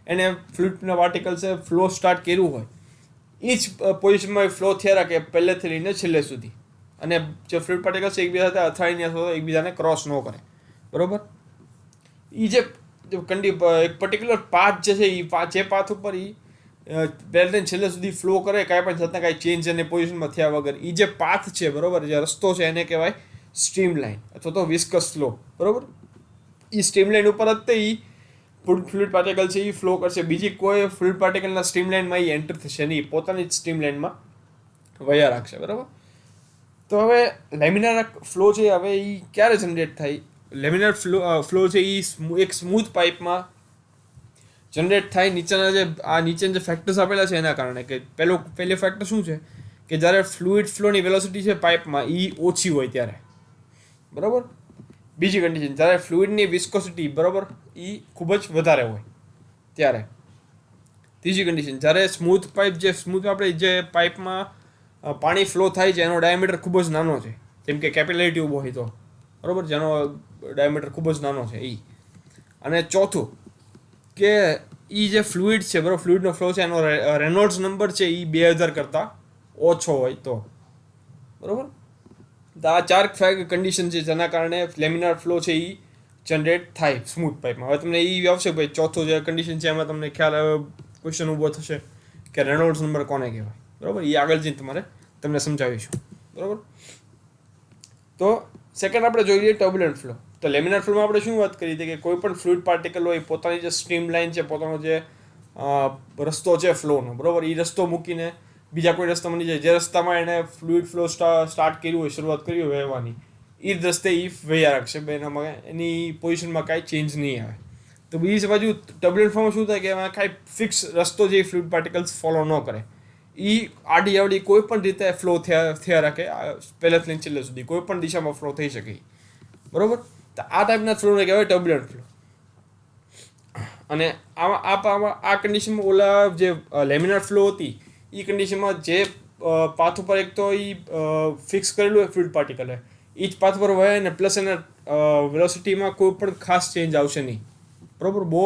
એને ફ્લુઇડના પાર્ટિકલ્સે ફ્લો સ્ટાર્ટ કર્યું હોય એ જ પોઝિશનમાં ફ્લો થયા રાખે પહેલેથી લઈને છેલ્લે સુધી, અને જે ફ્લુઇડ પાર્ટિકલ્સ એકબીજા સાથે અથડાઈને અથવા એકબીજાને ક્રોસ ન કરે બરાબર. એ જે એક પર્ટિક્યુલર પાથ જે છે જે પાથ ઉપર પહેલે છેલ્લે સુધી ફ્લો કરે કાંઈ પણ જાતના કાંઈ ચેન્જ અને પોઝિશનમાં થયા વગર, એ જે પાથ છે બરાબર, જે રસ્તો છે એને કહેવાય સ્ટ્રીમ લાઇન અથવા તો વિસ્કસ ફ્લો બરાબર. એ સ્ટ્રીમ લાઇન ઉપર જ તે ફ્લુઇડ પાર્ટિકલ છે એ ફ્લો કરશે, બીજી કોઈ ફ્લુઇડ પાર્ટિકલના સ્ટ્રીમલાઇનમાં એ એન્ટર થશે નહીં, પોતાની જ સ્ટ્રીમલાઇનમાં વયા રાખશે, બરાબર. તો હવે લેમિનાર ફ્લો છે હવે એ ક્યારે જનરેટ થાય? લેમિનાર ફ્લો છે એ એક સ્મૂથ પાઇપમાં જનરેટ થાય નીચેના જે ફેક્ટર્સ આપેલા છે એના કારણે. કે પહેલો ફેક્ટર શું છે કે જ્યારે ફ્લુઇડ ફ્લોની વેલોસિટી છે પાઇપમાં એ ઓછી હોય ત્યારે, બરાબર. બીજી કન્ડિશન, જ્યારે ફ્લુઇડની વિસ્કોસિટી, બરાબર, એ ખૂબ જ વધારે હોય ત્યારે. ત્રીજી કન્ડિશન, જ્યારે સ્મૂથ આપણે જે પાઇપમાં પાણી ફ્લો થાય છે એનો ડાયામીટર ખૂબ જ નાનો છે, જેમ કે કેપિલરી ટ્યુબ હોય તો, બરાબર, જેનો ડાયામીટર ખૂબ જ નાનો છે એ. અને ચોથું કે એ જે ફ્લુઇડ છે, બરાબર, ફ્લુઇડનો ફ્લો છે એનો રેનોલ્ડ્સ નંબર છે એ 2000 કરતાં ઓછો હોય તો, બરાબર. તો આ 4 કન્ડિશન છે જેના કારણે લેમિનાર ફ્લો છે એ જનરેટ થાય સ્મૂથ પાઇપમાં. હવે તમને એ આવશે ભાઈ ચોથો જે કન્ડિશન છે એમાં તમને ખ્યાલ ક્વેશ્ચન ઊભો થશે કે રેનોલ્ડ્સ નંબર કોને કહેવાય, બરાબર. એ આગળ જઈને તમને સમજાવીશું, બરાબર. તો સેકન્ડ આપણે જોઈ લઈએ ટર્બ્યુલન્ટ ફ્લો. તો લેમિનાર ફ્લોમાં આપણે શું વાત કરી હતી કે કોઈ પણ ફ્લુઇડ પાર્ટિકલ હોય પોતાની જે સ્ટ્રીમ લાઇન છે, પોતાનો જે રસ્તો છે ફ્લોનો, બરાબર, એ રસ્તો મૂકીને બીજા કોઈ રસ્તામાં નહીં જાય. જે રસ્તામાં એને ફ્લુઇડ ફ્લો સ્ટાર્ટ કર્યું હોય, શરૂઆત કરી હોય વહેવાની, એ જ રસ્તે એ વહ્યા રાખશે, એનામાં એની પોઝિશનમાં કાંઈ ચેન્જ નહીં આવે. તો બીજી બાજુ ટર્બ્યુલન્ટ ફ્લોમાં શું થાય કે એમાં કાંઈ ફિક્સ રસ્તો જે ફ્લુઇડ પાર્ટિકલ્સ ફોલો ન કરે, એ આડી આવડી કોઈ પણ રીતે ફ્લો થયા રાખે, પહેલેથી લઈને છેલ્લે સુધી કોઈ પણ દિશામાં ફ્લો થઈ શકે, બરાબર. તો આ ટાઈપના ફ્લોને કહેવાય ટર્બ્યુલન્ટ ફ્લો. અને આ કન્ડિશનમાં ઓલા જે લેમિનાર ફ્લો હતી એ કન્ડિશનમાં જે પાથ ઉપર એક તો એ ફિક્સ કરેલું હોય ફ્લુઇડ પાર્ટિકલ એ જ પાથ પર વહે ને પ્લસ એના વેલોસિટીમાં કોઈ પણ ખાસ ચેન્જ આવશે નહીં, બરાબર. બહુ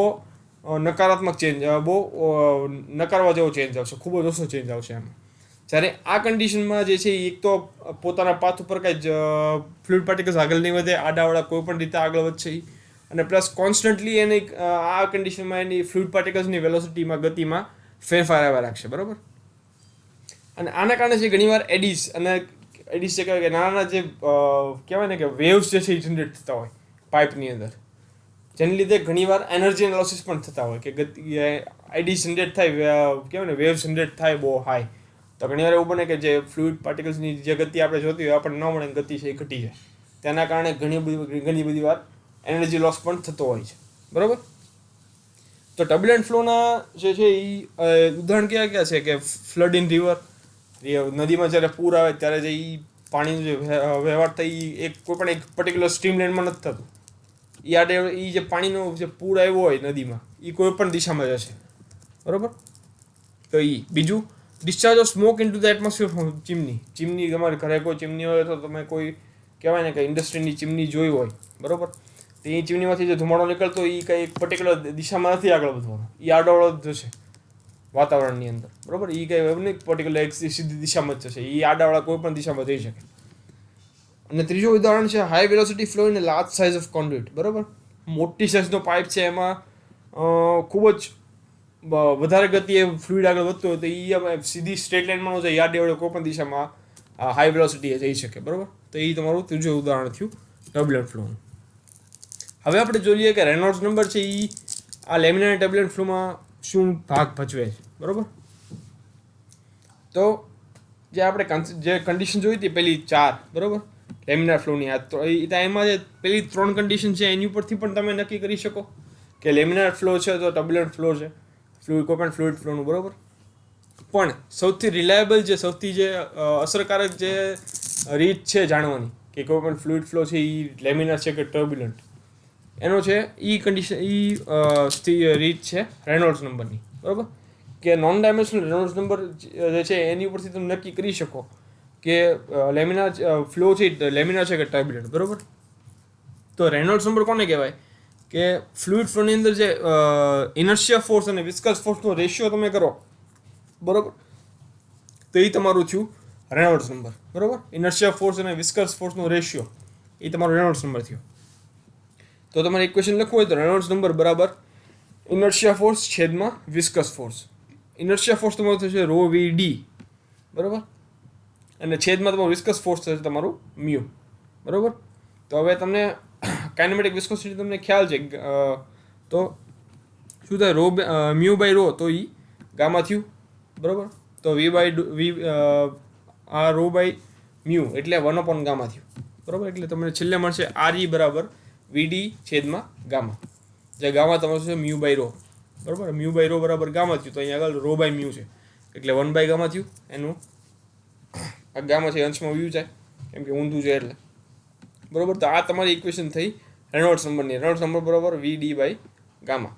નકારાત્મક ચેન્જ, બહુ નકારવા જેવો ચેન્જ આવશે, ખૂબ જ ઓછો ચેન્જ આવશે એમાં. જ્યારે આ કન્ડિશનમાં જે છે એક તો પોતાના પાથ ઉપર કાંઈ જ ફ્લુઇડ પાર્ટિકલ્સ આગળ નહીં વધે, આડાવાળા કોઈ પણ રીતે આગળ વધશે, અને પ્લસ કોન્સ્ટન્ટલી એની આ કન્ડિશનમાં એની ફ્લુઇડ પાર્ટિકલ્સની વેલોસિટીમાં, ગતિમાં ફેરફાર આવ્યા રાખશે, બરાબર. અને આના કારણે છે ઘણીવાર એડીસ છે કે નાના જે કહેવાય ને કે વેવ્સ જે છે એ જનરેટ થતા હોય પાઇપની અંદર, જેને લીધે ઘણીવાર એનર્જીના લોસીસ પણ થતા હોય કે ગતિ આઈડી જનરેટ થાય, કહેવાય ને વેવ જનરેટ થાય બહુ હાઈ. તો ઘણીવાર એવું બને કે જે ફ્લુઇડ પાર્ટિકલ્સની જે ગતિ આપણે જોતી હોય આપણને ન મળે, ગતિ છે એ ઘટી જાય, તેના કારણે ઘણી બધી વાર એનર્જી લોસ પણ થતો હોય છે, બરાબર. તો ટર્બ્યુલન્ટ ફ્લોના જે છે એ ઉદાહરણ કયા છે કે ફ્લડ ઇન રિવર, નદીમાં જ્યારે પૂર આવે ત્યારે જે એ પાણીનો જે વ્યવહાર થાય એ કોઈ પણ એક પર્ટિક્યુલર સ્ટ્રીમ લાઇનમાં નથી થતું. એ જે પાણીનો જે પૂર આવ્યો હોય નદીમાં એ કોઈ પણ દિશામાં જશે, બરાબર. તો એ બીજું discharge of smoke in to the atmosphere, chimney તમારે ઘરે કોઈ ચીમની હોય તો તમે કોઈ કહેવાય ને કે ઇન્ડસ્ટ્રીની ચીમની જોઈ હોય, બરાબર. તો એ ચીમનીમાંથી જે ધુમાડો નીકળતો એ કંઈ એક પર્ટિક્યુલર દિશામાં નથી આગળ વધવાનો, એ આડોઅવળો જ જશે વાતાવરણની અંદર, બરાબર. એ કંઈ એવું નહીં પર્ટિક્યુલર એક સીધી દિશામાં જ જશે, એ આડાવાળા કોઈ પણ દિશામાં જઈ શકે. અને ત્રીજું ઉદાહરણ છે high velocity flow in large size of conduit, બરાબર. મોટી સાઇઝનો પાઇપ છે એમાં ખૂબ જ વધારે ગતિએ ફ્લુઇડ આગળ વધતો હોય તો એ સીધી સ્ટ્રેટ લાઇનમાં ન જાય, આડે કોઈ પણ દિશામાં હાઈ વેલોસિટીએ જઈ શકે, બરાબર. તો એ તમારું ત્રીજું ઉદાહરણ થયું ટર્બ્યુલન્ટ ફ્લોનું. હવે આપણે જોઈએ કે રેનોલ્ડ્સ નંબર છે એ આ લેમિનાર ટર્બ્યુલન્ટ ફ્લોમાં શું ભાગ ભજવે છે, બરાબર. તો જે આપણે જે કન્ડિશન જોઈ હતી પેલી 4, બરાબર, લેમિનાર ફ્લોની એમાં જે પેલી 3 કન્ડિશન છે એની ઉપરથી પણ તમે નક્કી કરી શકો કે લેમિનાર ફ્લો છે તો ટર્બ્યુલન્ટ ફ્લો છે, કોઈ પણ ફ્લુઇડ ફ્લોનું, બરાબર. પણ સૌથી રિલાયબલ સૌથી અસરકારક જે રીત છે જાણવાની કે કોઈ પણ ફ્લુઇડ ફ્લો છે એ લેમિનાર છે કે ટર્બ્યુલન્ટ, એનો છે રીત છે રેનોલ્ડ્સ નંબરની, બરાબર. કે નોન ડાયમેન્શનલ રેનોલ્ડ્સ નંબર જે છે એની ઉપરથી તમે નક્કી કરી શકો કે લેમિનાર ફ્લો છે લેમિનાર છે કે ટર્બ્યુલન્ટ, બરાબર. તો રેનોલ્ડ્સ નંબર કોને કહેવાય કે ફ્લુઇડ ફ્લોની અંદર જે ઇનર્શિયા ફોર્સ અને વિસ્કસ ફોર્સનો રેશિયો તમે કરો, બરાબર, તો એ તમારું થયું રેનોલ્ડ્સ નંબર, બરાબર. ઇનર્શિયા ફોર્સ અને વિસ્કસ ફોર્સનો રેશિયો એ તમારો રેનોલ્ડ્સ નંબર થયો. તો તમારે ઇક્વેશન લખવું હોય તો રેનોલ્ડ્સ નંબર બરાબર ઇનર્શિયા ફોર્સ છેદમાં વિસ્કસ ફોર્સ. ઇનર્શિયા ફોર્સ તમારું થશે ρ v d, બરાબર, અને છેદમાં તમારું વિસ્કસ ફોર્સ થશે તમારું મ્યુ, બરાબર. તો હવે તમને કાઇનેમેટિક વિસ્કોસિટી તમને ખ્યાલ છે તો શું થાય મ્યુ બાય રો, તો એ ગામા થયું, બરાબર. તો આ રો બાય મ્યુ એટલે 1 ગામા થયું, બરાબર. એટલે તમને છેલ્લે મળશે RE બરાબર VD છેદમાં ગામા, જે ગામા તમારું છે મ્યુ બાય રો, બરાબર. મ્યુ બાય રો બરાબર ગામા થયું, તો અહીંયા આગળ રો બાય મ્યુ છે એટલે 1 બાય ગામા થયું. એનું આ ગામા છે અંશમાં વ્યૂ જાય, કેમ કે ઊંધું છે એટલે, બરાબર. તો આ તમારી ઇક્વેશન થઈ રેનોલ્ડ્સ નંબરની. રેનોલ્ડ્સ નંબર બરાબર VD બાય ગામા.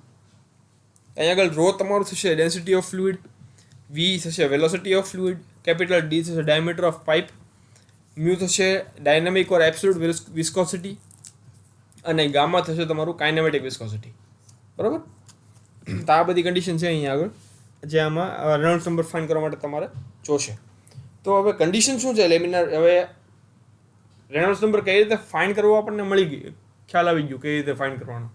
અહીંયા આગળ રો તમારું થશે ડેન્સિટી ઓફ ફ્લુઇડ, V થશે velocity of fluid, capital D થશે ડાયામીટર ઓફ પાઇપ, મ્યુ થશે ડાયનામિક ઓર એબ્સોલ્યુટ વિસ્કોસિટી, અને ગામા થશે તમારું કાઇનેમેટિક વિસ્કોસિટી, બરાબર. તો આ બધી કન્ડિશન છે અહીંયા આગળ, જે આમાં રેનોલ્ડ્સ નંબર ફાઇન્ડ કરવા માટે તમારે જોશે. તો હવે કન્ડિશન શું છે લેમિનાર, હવે રેનોલ્ડ્સ નંબર કઈ રીતે ફાઇન્ડ કરવો આપણને મળી ગઈ, ખ્યાલ આવી ગયું કઈ રીતે ફાઇન્ડ કરવાનો.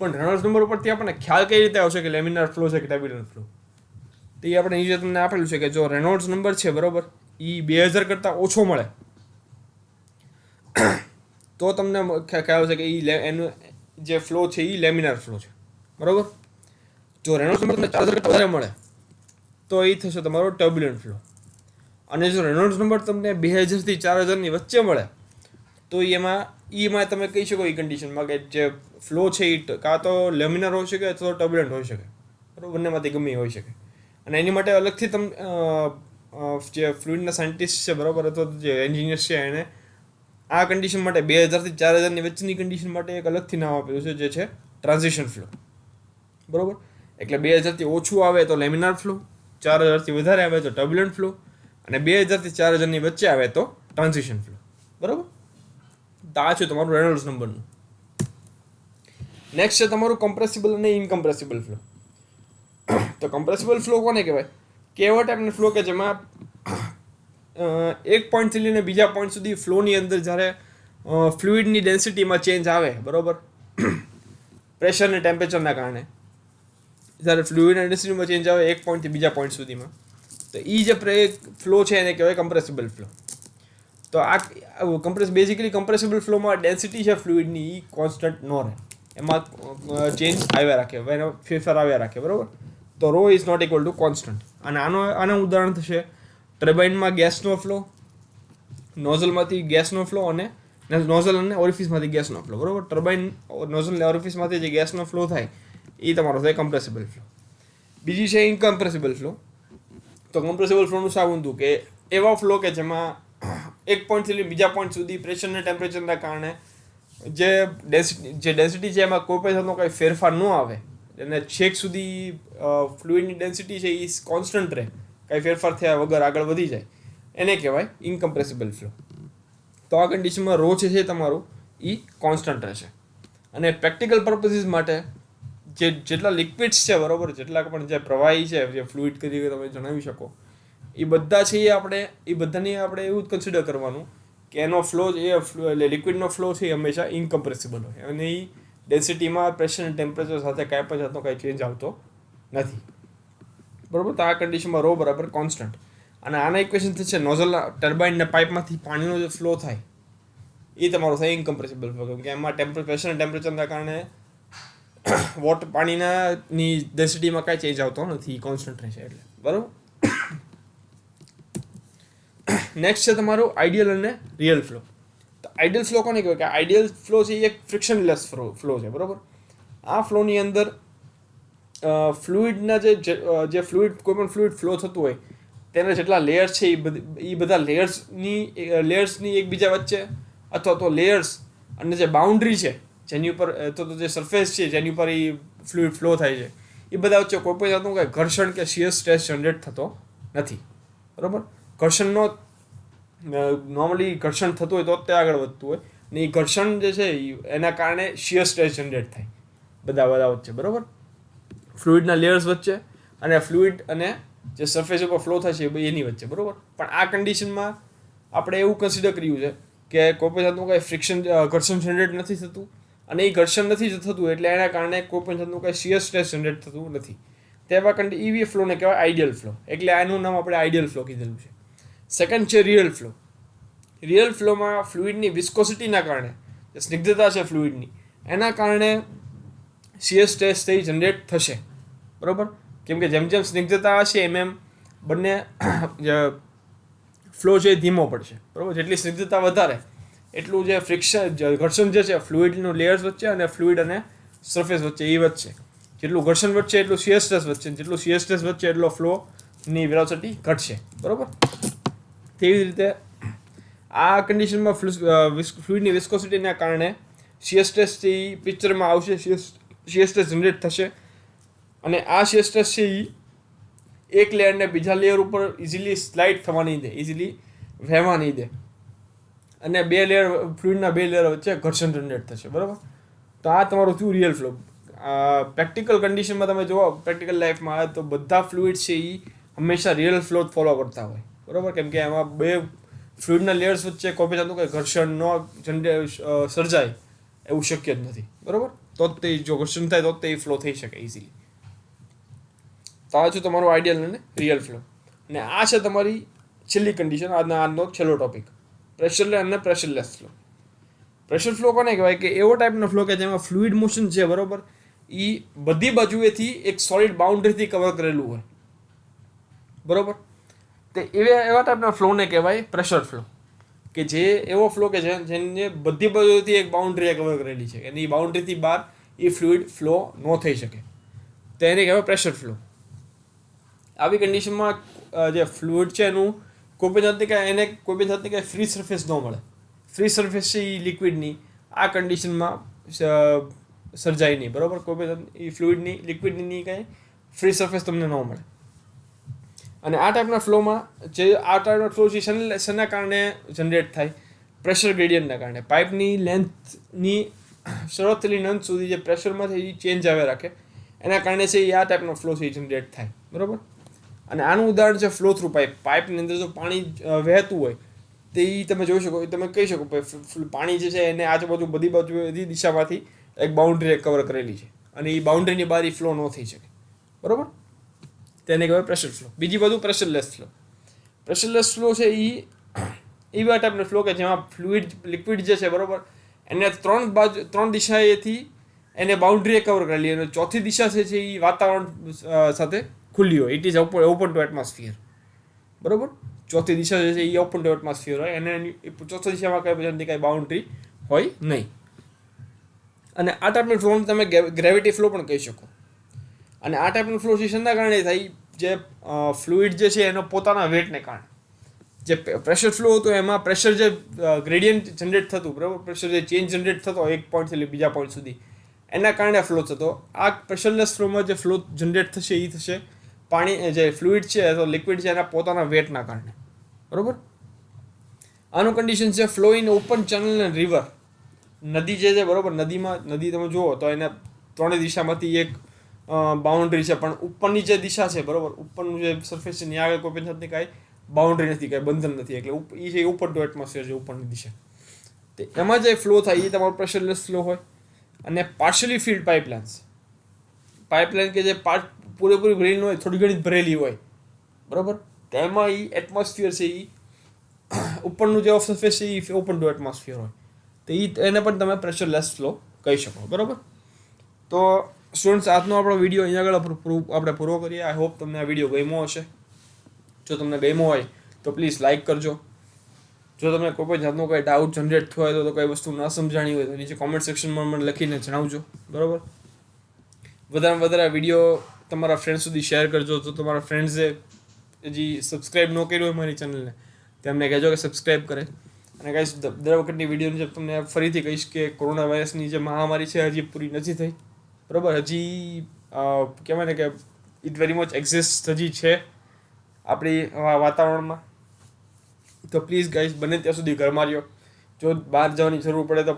પણ રેનોલ્ડ્સ નંબર ઉપરથી આપણને ખ્યાલ કઈ રીતે આવશે કે લેમિનાર ફ્લો છે કે ટર્બ્યુલન્ટ ફ્લો, તો એ આપણે નીચે તમને આપેલું છે કે જો રેનોલ્ડ્સ નંબર છે, બરાબર, એ 2000 કરતાં ઓછો મળે તો તમને ખ્યાલ છે કે એનું જે ફ્લો છે એ લેમિનાર ફ્લો છે, બરાબર. જો રેનોલ્ડ્સ નંબર તમને 4000 કરતાં વધારે મળે તો એ થશે તમારો ટર્બ્યુલન્ટ ફ્લો. અને જો રેનોલ્ડ્સ નંબર તમને 2000 થી 4000 વચ્ચે મળે તો એમાં તમે કહી શકો એ કન્ડિશનમાં કે જે ફ્લો છે એ કાં તો લેમિનાર હોઈ શકે અથવા તો ટર્બ્યુલન્ટ હોઈ શકે, બરાબર. બંનેમાંથી ગમે એ હોઈ શકે. અને એની માટે અલગથી તમે જે ફ્લુઇડના સાયન્ટિસ્ટ છે, બરાબર, અથવા જે એન્જિનિયર્સ છે, એને આ કન્ડિશન માટે 2000 થી 4000 વચ્ચેની કન્ડિશન માટે એક અલગથી નામ આપેલું છે, જે છે ટ્રાન્ઝિશન ફ્લો, બરાબર. એટલે 2000 થી ઓછું આવે તો લેમિનાર ફ્લો, 4000 થી વધારે આવે તો ટર્બ્યુલન્ટ ફ્લો, અને 2000 થી 4000 વચ્ચે આવે તો ટ્રાન્ઝિશન ફ્લો, બરાબર. તો આ છે તમારું રેનોલ્ડ્સ નંબરનું. નેક્સ્ટ છે તમારું કમ્પ્રેસિબલ અને ઇનકમ્પ્રેસિબલ ફ્લો. તો કમ્પ્રેસિબલ ફ્લો કોને કહેવાય કે એવો ટાઈપનો ફ્લો કે જેમાં એક પોઈન્ટથી લઈને બીજા પોઈન્ટ સુધી ફ્લોની અંદર જ્યારે ફ્લુઇડની ડેન્સિટીમાં ચેન્જ આવે, બરાબર, પ્રેશર અને ટેમ્પરેચરના કારણે જ્યારે ફ્લુઇડની ડેન્સિટીમાં ચેન્જ આવે એક પોઈન્ટથી બીજા પોઈન્ટ સુધીમાં, તો એ જે ફ્લો છે એને કહેવાય કમ્પ્રેસિબલ ફ્લો. તો આ બેઝિકલી કમ્પ્રેસિબલ ફ્લોમાં ડેન્સિટી છે ફ્લુઇડની એ કોન્સ્ટન્ટ ન રહે, એમાં ચેન્જ આવ્યા રાખે, ફેરફાર આવ્યા રાખે, બરાબર. તો rho is not equal to constant. અને આનું ઉદાહરણ થશે ટર્બાઇનમાં ગેસનો ફ્લો, નોઝલમાંથી ગેસનો ફ્લો, અને નોઝલ અને ઓરિફિસમાંથી ગેસનો ફ્લો, બરાબર. ટર્બાઇન નોઝલ અને ઓરિફિસમાંથી જે ગેસનો ફ્લો થાય એ તમારો થાય કમ્પ્રેસિબલ ફ્લો. બીજી છે ઇનકમ્પ્રેસિબલ ફ્લો. તો કમ્પ્રેસિબલ ફ્લોનું સાવ ઊંધું કે એવા ફ્લો કે જેમાં એક પોઈન્ટથી લઈને બીજા પોઈન્ટ સુધી પ્રેશર અને ટેમ્પરેચરના કારણે જે ડેન્સિટી છે એમાં કોઈ પણ જાતનો કંઈ ફેરફાર ન આવે, અને છેક સુધી ફ્લુઇડની ડેન્સિટી છે એ કોન્સ્ટન્ટ રહે, કાંઈ ફેરફાર થયા વગર આગળ વધી જાય, એને કહેવાય ઇનકમ્પ્રેસિબલ ફ્લો. તો આ કન્ડિશનમાં રો છે તમારું એ કોન્સ્ટન્ટ રહેશે. અને પ્રેક્ટિકલ પર્પસીસ માટે જેટલા લિક્વિડ્સ છે, બરાબર, જેટલા પણ જે પ્રવાહી છે, જે ફ્લુઇડ તરીકે તમે જણાવી શકો, એ બધા છે એ બધાની આપણે એવું જ કન્સિડર કરવાનું કે એનો ફ્લો લિક્વિડનો ફ્લો છે એ હંમેશા ઇનકમ્પ્રેસિબલ હોય, અને એ ડેન્સિટીમાં પ્રેશર અને ટેમ્પરેચર સાથે કાંઈ પણ જાતનો કાંઈ ચેન્જ આવતો નથી, બરાબર. તો આ કન્ડિશનમાં રો બરાબર કોન્સ્ટન્ટ. અને આના ઇક્વેશન થશે નોઝલ ટર્બાઇનના પાઇપમાંથી પાણીનો જે ફ્લો થાય એ તમારો થાય ઇનકમ્પ્રેસિબલ ફ્લો, કેમ કે એમાં પ્રેશર અને ટેમ્પરેચરના કારણે પાણીની ડેન્સિટીમાં કાંઈ ચેન્જ આવતો નથી, કોન્સ્ટન્ટ રહેશે એટલે, બરાબર. નેક્સ્ટ છે તમારું આઈડિયલ અને રિયલ ફ્લો. તો આઈડિયલ ફ્લો કોને કહેવાય કે આઈડિયલ ફ્લો છે એ એક ફ્રિક્શનલેસ ફ્લો છે, બરાબર. આ ફ્લોની અંદર ફ્લુઇડના જે ફ્લુઇડ કોઈ પણ ફ્લુઇડ ફ્લો થતું હોય તેના જેટલા લેયર્સ છે એ બધા લેયર્સની એકબીજા વચ્ચે અથવા તો લેયર્સ અને જે બાઉન્ડ્રી છે જેની ઉપર અથવા તો જે સરફેસ છે જેની ઉપર એ ફ્લુઇડ ફ્લો થાય છે એ બધા વચ્ચે કોઈ પણ જાતનું કાંઈ ઘર્ષણ કે શિયર સ્ટ્રેસ જનરેટ થતો નથી, બરાબર. ઘર્ષણનો નોર્મલી ઘર્ષણ થતું હોય તો જ તે આગળ વધતું હોય, ને એ ઘર્ષણ જે છે એના કારણે શિયર સ્ટ્રેસ જનરેટ થાય બધા વચ્ચે, બરાબર, ફ્લુઇડના લેયર્સ વચ્ચે અને ફ્લુઇડ અને જે સરફેસ ઉપર ફ્લો થાય છે એની વચ્ચે, બરાબર. પણ આ કન્ડિશનમાં આપણે એવું કન્સિડર કર્યું છે કે કોઈ પણ જાતનું કાંઈ ઘર્ષણ જનરેટ નથી થતું, અને એ ઘર્ષણ નથી થતું એટલે એના કારણે કોઈ પણ જાતનું કાંઈ શિયર સ્ટ્રેસ જનરેટ થતું નથી. તેવા એવી ફ્લોને કહેવાય આઈડિયલ ફ્લો, એટલે આનું નામ આપણે આઈડિયલ ફ્લો કીધેલું છે. સેકન્ડ છે રિયલ ફ્લો. રિયલ ફ્લોમાં ફ્લુઇડની વિસ્કોસિટીના કારણે, જે સ્નિગ્ધતા છે ફ્લુઇડની, એના કારણે શિયર સ્ટ્રેસ જનરેટ થશે, બરાબર, કેમ કે જેમ જેમ સ્નિગ્ધતા હશે એમ બંને ફ્લો છે એ ધીમો પડશે. બરાબર, જેટલી સ્નિગ્ધતા વધારે એટલું જે ફ્રિક્શન ઘર્ષણ જે છે ફ્લુઇડનું લેયર્સ વચ્ચે અને ફ્લુઇડ અને સરફેસ વચ્ચે એ વધશે. જેટલું ઘર્ષણ વધશે એટલું શિયર સ્ટ્રેસ વધશે, જેટલું શિયર સ્ટ્રેસ વધશે એટલો ફ્લોની વેલોસિટી ઘટશે. બરાબર, તેવી જ રીતે આ કન્ડિશનમાં ફ્લુઇડની વિસ્કોસિટીના કારણે શિયર સ્ટ્રેસથી પિક્ચરમાં આવશે, શિયર સ્ટ્રેસ જનરેટ થશે અને આ શિયર સ્ટ્રેસ છે એ એક લેયરને બીજા લેયર ઉપર ઇઝીલી સ્લાઇડ થવા નહીં દે, ઇઝીલી વહેવા નહીં દે અને ફ્લુઇડના બે લેયર વચ્ચે ઘર્ષણ જનરેટ થશે. બરાબર, તો આ તમારું થયું રિયલ ફ્લો. પ્રેક્ટિકલ કન્ડિશનમાં તમે જુઓ, પ્રેક્ટિકલ લાઈફમાં આવે તો બધા ફ્લુઇડ છે એ હંમેશા રિયલ ફ્લો ફોલો કરતા હોય. બરાબર, કેમ કે એમાં બે ફ્લુઇડના લેયર્સ વચ્ચે કોઈ પણ જાતનું કંઈ ઘર્ષણ ન સર્જાય એવું શક્ય જ નથી. બરાબર, તો જ તે જો ઘર્ષણ થાય તો જ તે ફ્લો થઈ શકે ઇઝીલી. તો આ છે તમારો આઈડિયલ અને રિયલ ફ્લો. અને આ છે તમારી છેલ્લી કન્ડિશન, આજનો છેલ્લો ટોપિક, પ્રેશરલેસ અને પ્રેશરલેસ ફ્લો. પ્રેશર ફ્લો કોને કહેવાય કે એવો ટાઈપનો ફ્લો કે જેમાં ફ્લુઇડ મોશન છે, બરાબર, એ બધી બાજુએથી એક સોલિડ બાઉન્ડ્રીથી કવર કરેલું હોય. બરાબર, તે એવા ટાઈપના ફ્લોને કહેવાય પ્રેશર ફ્લો, કે જે એવો ફ્લો કે જેને બધી બાજુથી એક બાઉન્ડ્રી કવર કરેલી છે, એની બાઉન્ડ્રીથી બહાર એ ફ્લુઇડ ફ્લો ન થઈ શકે, તો એને કહેવાય પ્રેશર ફ્લો. આવી કન્ડિશનમાં જે ફ્લુઇડ છે એનું કોઈ પણ જાતની કાંઈ ફ્રી સરફેસ ન મળે. ફ્રી સરફેસ છે એ લિક્વિડની આ કન્ડિશનમાં સર્જાય નહીં. બરાબર, કોઈ પણ એ ફ્લુઇડની લિક્વિડની કાંઈ ફ્રી સરફેસ તમને ન મળે. અને આ ટાઈપના ફ્લોમાં આ ટાઈપનો ફ્લો છે શેના કારણે જનરેટ થાય? પ્રેશર ગ્રેડિયન્ટના કારણે. પાઇપની લેન્થની શરૂઆતથી લેન્થ સુધી જે પ્રેશરમાં છે એ ચેન્જ આવે રાખે, એના કારણે છે એ આ ટાઈપનો ફ્લો છે એ જનરેટ થાય. બરાબર, અને આનું ઉદાહરણ છે ફ્લો થ્રુ પાઇપ. પાઇપની અંદર જો પાણી વહેતું હોય તો એ તમે જોઈ શકો, તમે કહી શકો પાણી જે છે એને આજુબાજુ બધી દિશામાંથી એક બાઉન્ડ્રી કવર કરેલી છે અને એ બાઉન્ડ્રીની બહાર ફ્લો ન થઈ શકે. બરાબર, તેને કહેવાય પ્રેશર ફ્લો. બીજી બાજુ પ્રેશરલેસ ફ્લો. પ્રેશરલેસ ફ્લો છે એ એવા ટાઈપનો ફ્લો કે જેમાં લિક્વિડ જે છે, બરાબર, એને ત્રણ દિશાએથી એને બાઉન્ડ્રીએ કવર કરેલી અને ચોથી દિશા છે એ વાતાવરણ સાથે ખુલ્લી હોય. It is open two atmosphere. બરાબર, ચોથી દિશા જે છે એ ઓપન ટુ એટમોસ્ફિયર હોય અને ચોથી દિશામાં કાંઈ બાઉન્ડ્રી હોય નહીં. અને આ ટાઈપનો ફ્લોને તમે ગ્રેવિટી ફ્લો પણ કહી શકો. અને આ ટાઈપનો ફ્લો છે શેના કારણે થાય? જે ફ્લુઇડ જે છે એનો પોતાના વેટને કારણે. જે પ્રેશર ફ્લો હતો એમાં પ્રેશર જે ગ્રેડિયન્ટ જનરેટ થતું, બરાબર, પ્રેશર જે ચેન્જ જનરેટ થતો એક પોઈન્ટથી લઈ બીજા પોઈન્ટ સુધી, એના કારણે ફ્લો થતો. આ પ્રેશરલેસ ફ્લોમાં જે ફ્લો જનરેટ થશે એ થશે પાણી જે ફ્લુઇડ છે અથવા લિક્વિડ છે એના પોતાના વેટના કારણે. બરાબર, આનું કન્ડિશન છે ફ્લો ઇન ઓપન ચેનલ અને રિવર. નદી જે છે, બરાબર, નદી તમે જુઓ તો એને ત્રણેય દિશામાંથી એક બાઉન્ડ્રી છે, પણ ઉપરની જે દિશા છે, બરાબર, ઉપરનું જે સરફેસ છે ત્યાં આગળ કોઈ પણ જાતની કાંઈ બાઉન્ડ્રી નથી, કાંઈ બંધન નથી, એટલે એ છે ઓપન ટુ એટમોસ્ફિયર છે ઉપરની દિશા. તો એમાં જે ફ્લો થાય એ તમારો પ્રેશરલેસ ફ્લો હોય. અને પાર્શિયલી ફિલ્ડ પાઇપલાઇન કે જે પૂરેપૂરી ભરેલી ન હોય, થોડી ઘણી ભરેલી હોય, બરાબર, તેમાં એ એટમોસ્ફિયર છે એ ઉપરનું જે સરફેસ છે એ ઓપન ટુ એટમોસ્ફિયર હોય, તો એને પણ તમે પ્રેશરલેસ ફ્લો કહી શકો. બરાબર, તો સ્ટુડન્ટ્સ, આજનો આપણો વિડીયો અહીંયા આગળ આપણે પૂરો કરીએ. આઈ હોપ તમને આ વિડીયો ગમ્યો હશે. જો તમને ગમ્યો હોય તો પ્લીઝ લાઇક કરજો. જો તમને કોઈ પણ જાતનો કોઈ ડાઉટ જનરેટ થયો હોય તો કોઈ વસ્તુ ન સમજાણી હોય તો નીચે કોમેન્ટ સેક્શનમાં મને લખીને જણાવજો. બરાબર, વધારે વધારે વિડીયો તમારા ફ્રેન્ડ સુધી શેર કરજો. તો તમારા ફ્રેન્ડ્સે હજી સબસ્ક્રાઈબ ન કર્યું હોય મારી ચેનલને તેમને કહેજો કે સબસ્ક્રાઈબ કરે. અને ગાઈસ, દર વખતની વિડીયોની જેમ તમને ફરીથી કહીશ કે કોરોના વાયરસની જે મહામારી છે હજી પૂરી નથી થઈ. બરાબર, હજી કહેવાય ને કે ઇટ વેરી મચ એક્ઝિસ્ટ હજી છે આપણી વાતાવરણમાં. તો પ્લીઝ ગાઈસ, બને ત્યાં સુધી ઘરમાં રહ્યો. જો બહાર જવાની જરૂર પડે તો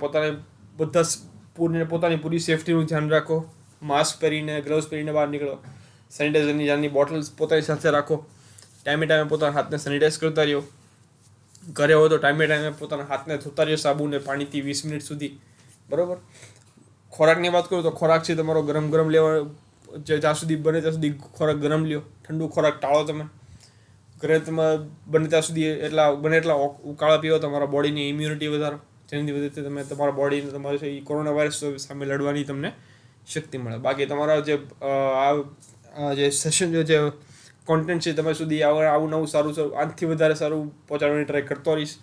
પોતાની પૂરી સેફટીનું ધ્યાન રાખો. માસ્ક પહેરીને, ગ્લવ્સ પહેરીને બહાર નીકળો. સેનિટાઈઝરની જાનની બોટલ્સ પોતાની સાથે રાખો. ટાઈમે ટાઈમે પોતાના હાથને સેનિટાઈઝ કરતા રહ્યો. ઘરે હોય તો ટાઈમે પોતાના હાથને ધોતા રહ્યો સાબુને પાણીથી 20 મિનિટ સુધી. બરાબર, ખોરાકની વાત કરું તો ખોરાક છે તમારો ગરમ લેવા, જ્યાં સુધી બને ત્યાં સુધી ખોરાક ગરમ લ્યો. ઠંડુ ખોરાક ટાળો. તમે ઘરે તમે બને ત્યાં સુધી બને એટલા ઉકાળા પીવો. તમારા બોડીની ઇમ્યુનિટી વધારો, જેની વજહથી તમે તમારા બોડીને તમારે કોરોના વાયરસ સામે લડવાની તમને શક્તિ મળે. બાકી તમારા જે જે સેશન જે કોન્ટેન્ટ છે તમારા સુધી આવું નવું સારું આનાથી વધારે સારું પહોંચાડવાની ટ્રાય કરતો રહીશ.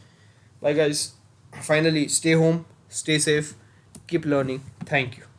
By guys, finally stay home, stay safe, keep learning. Thank you.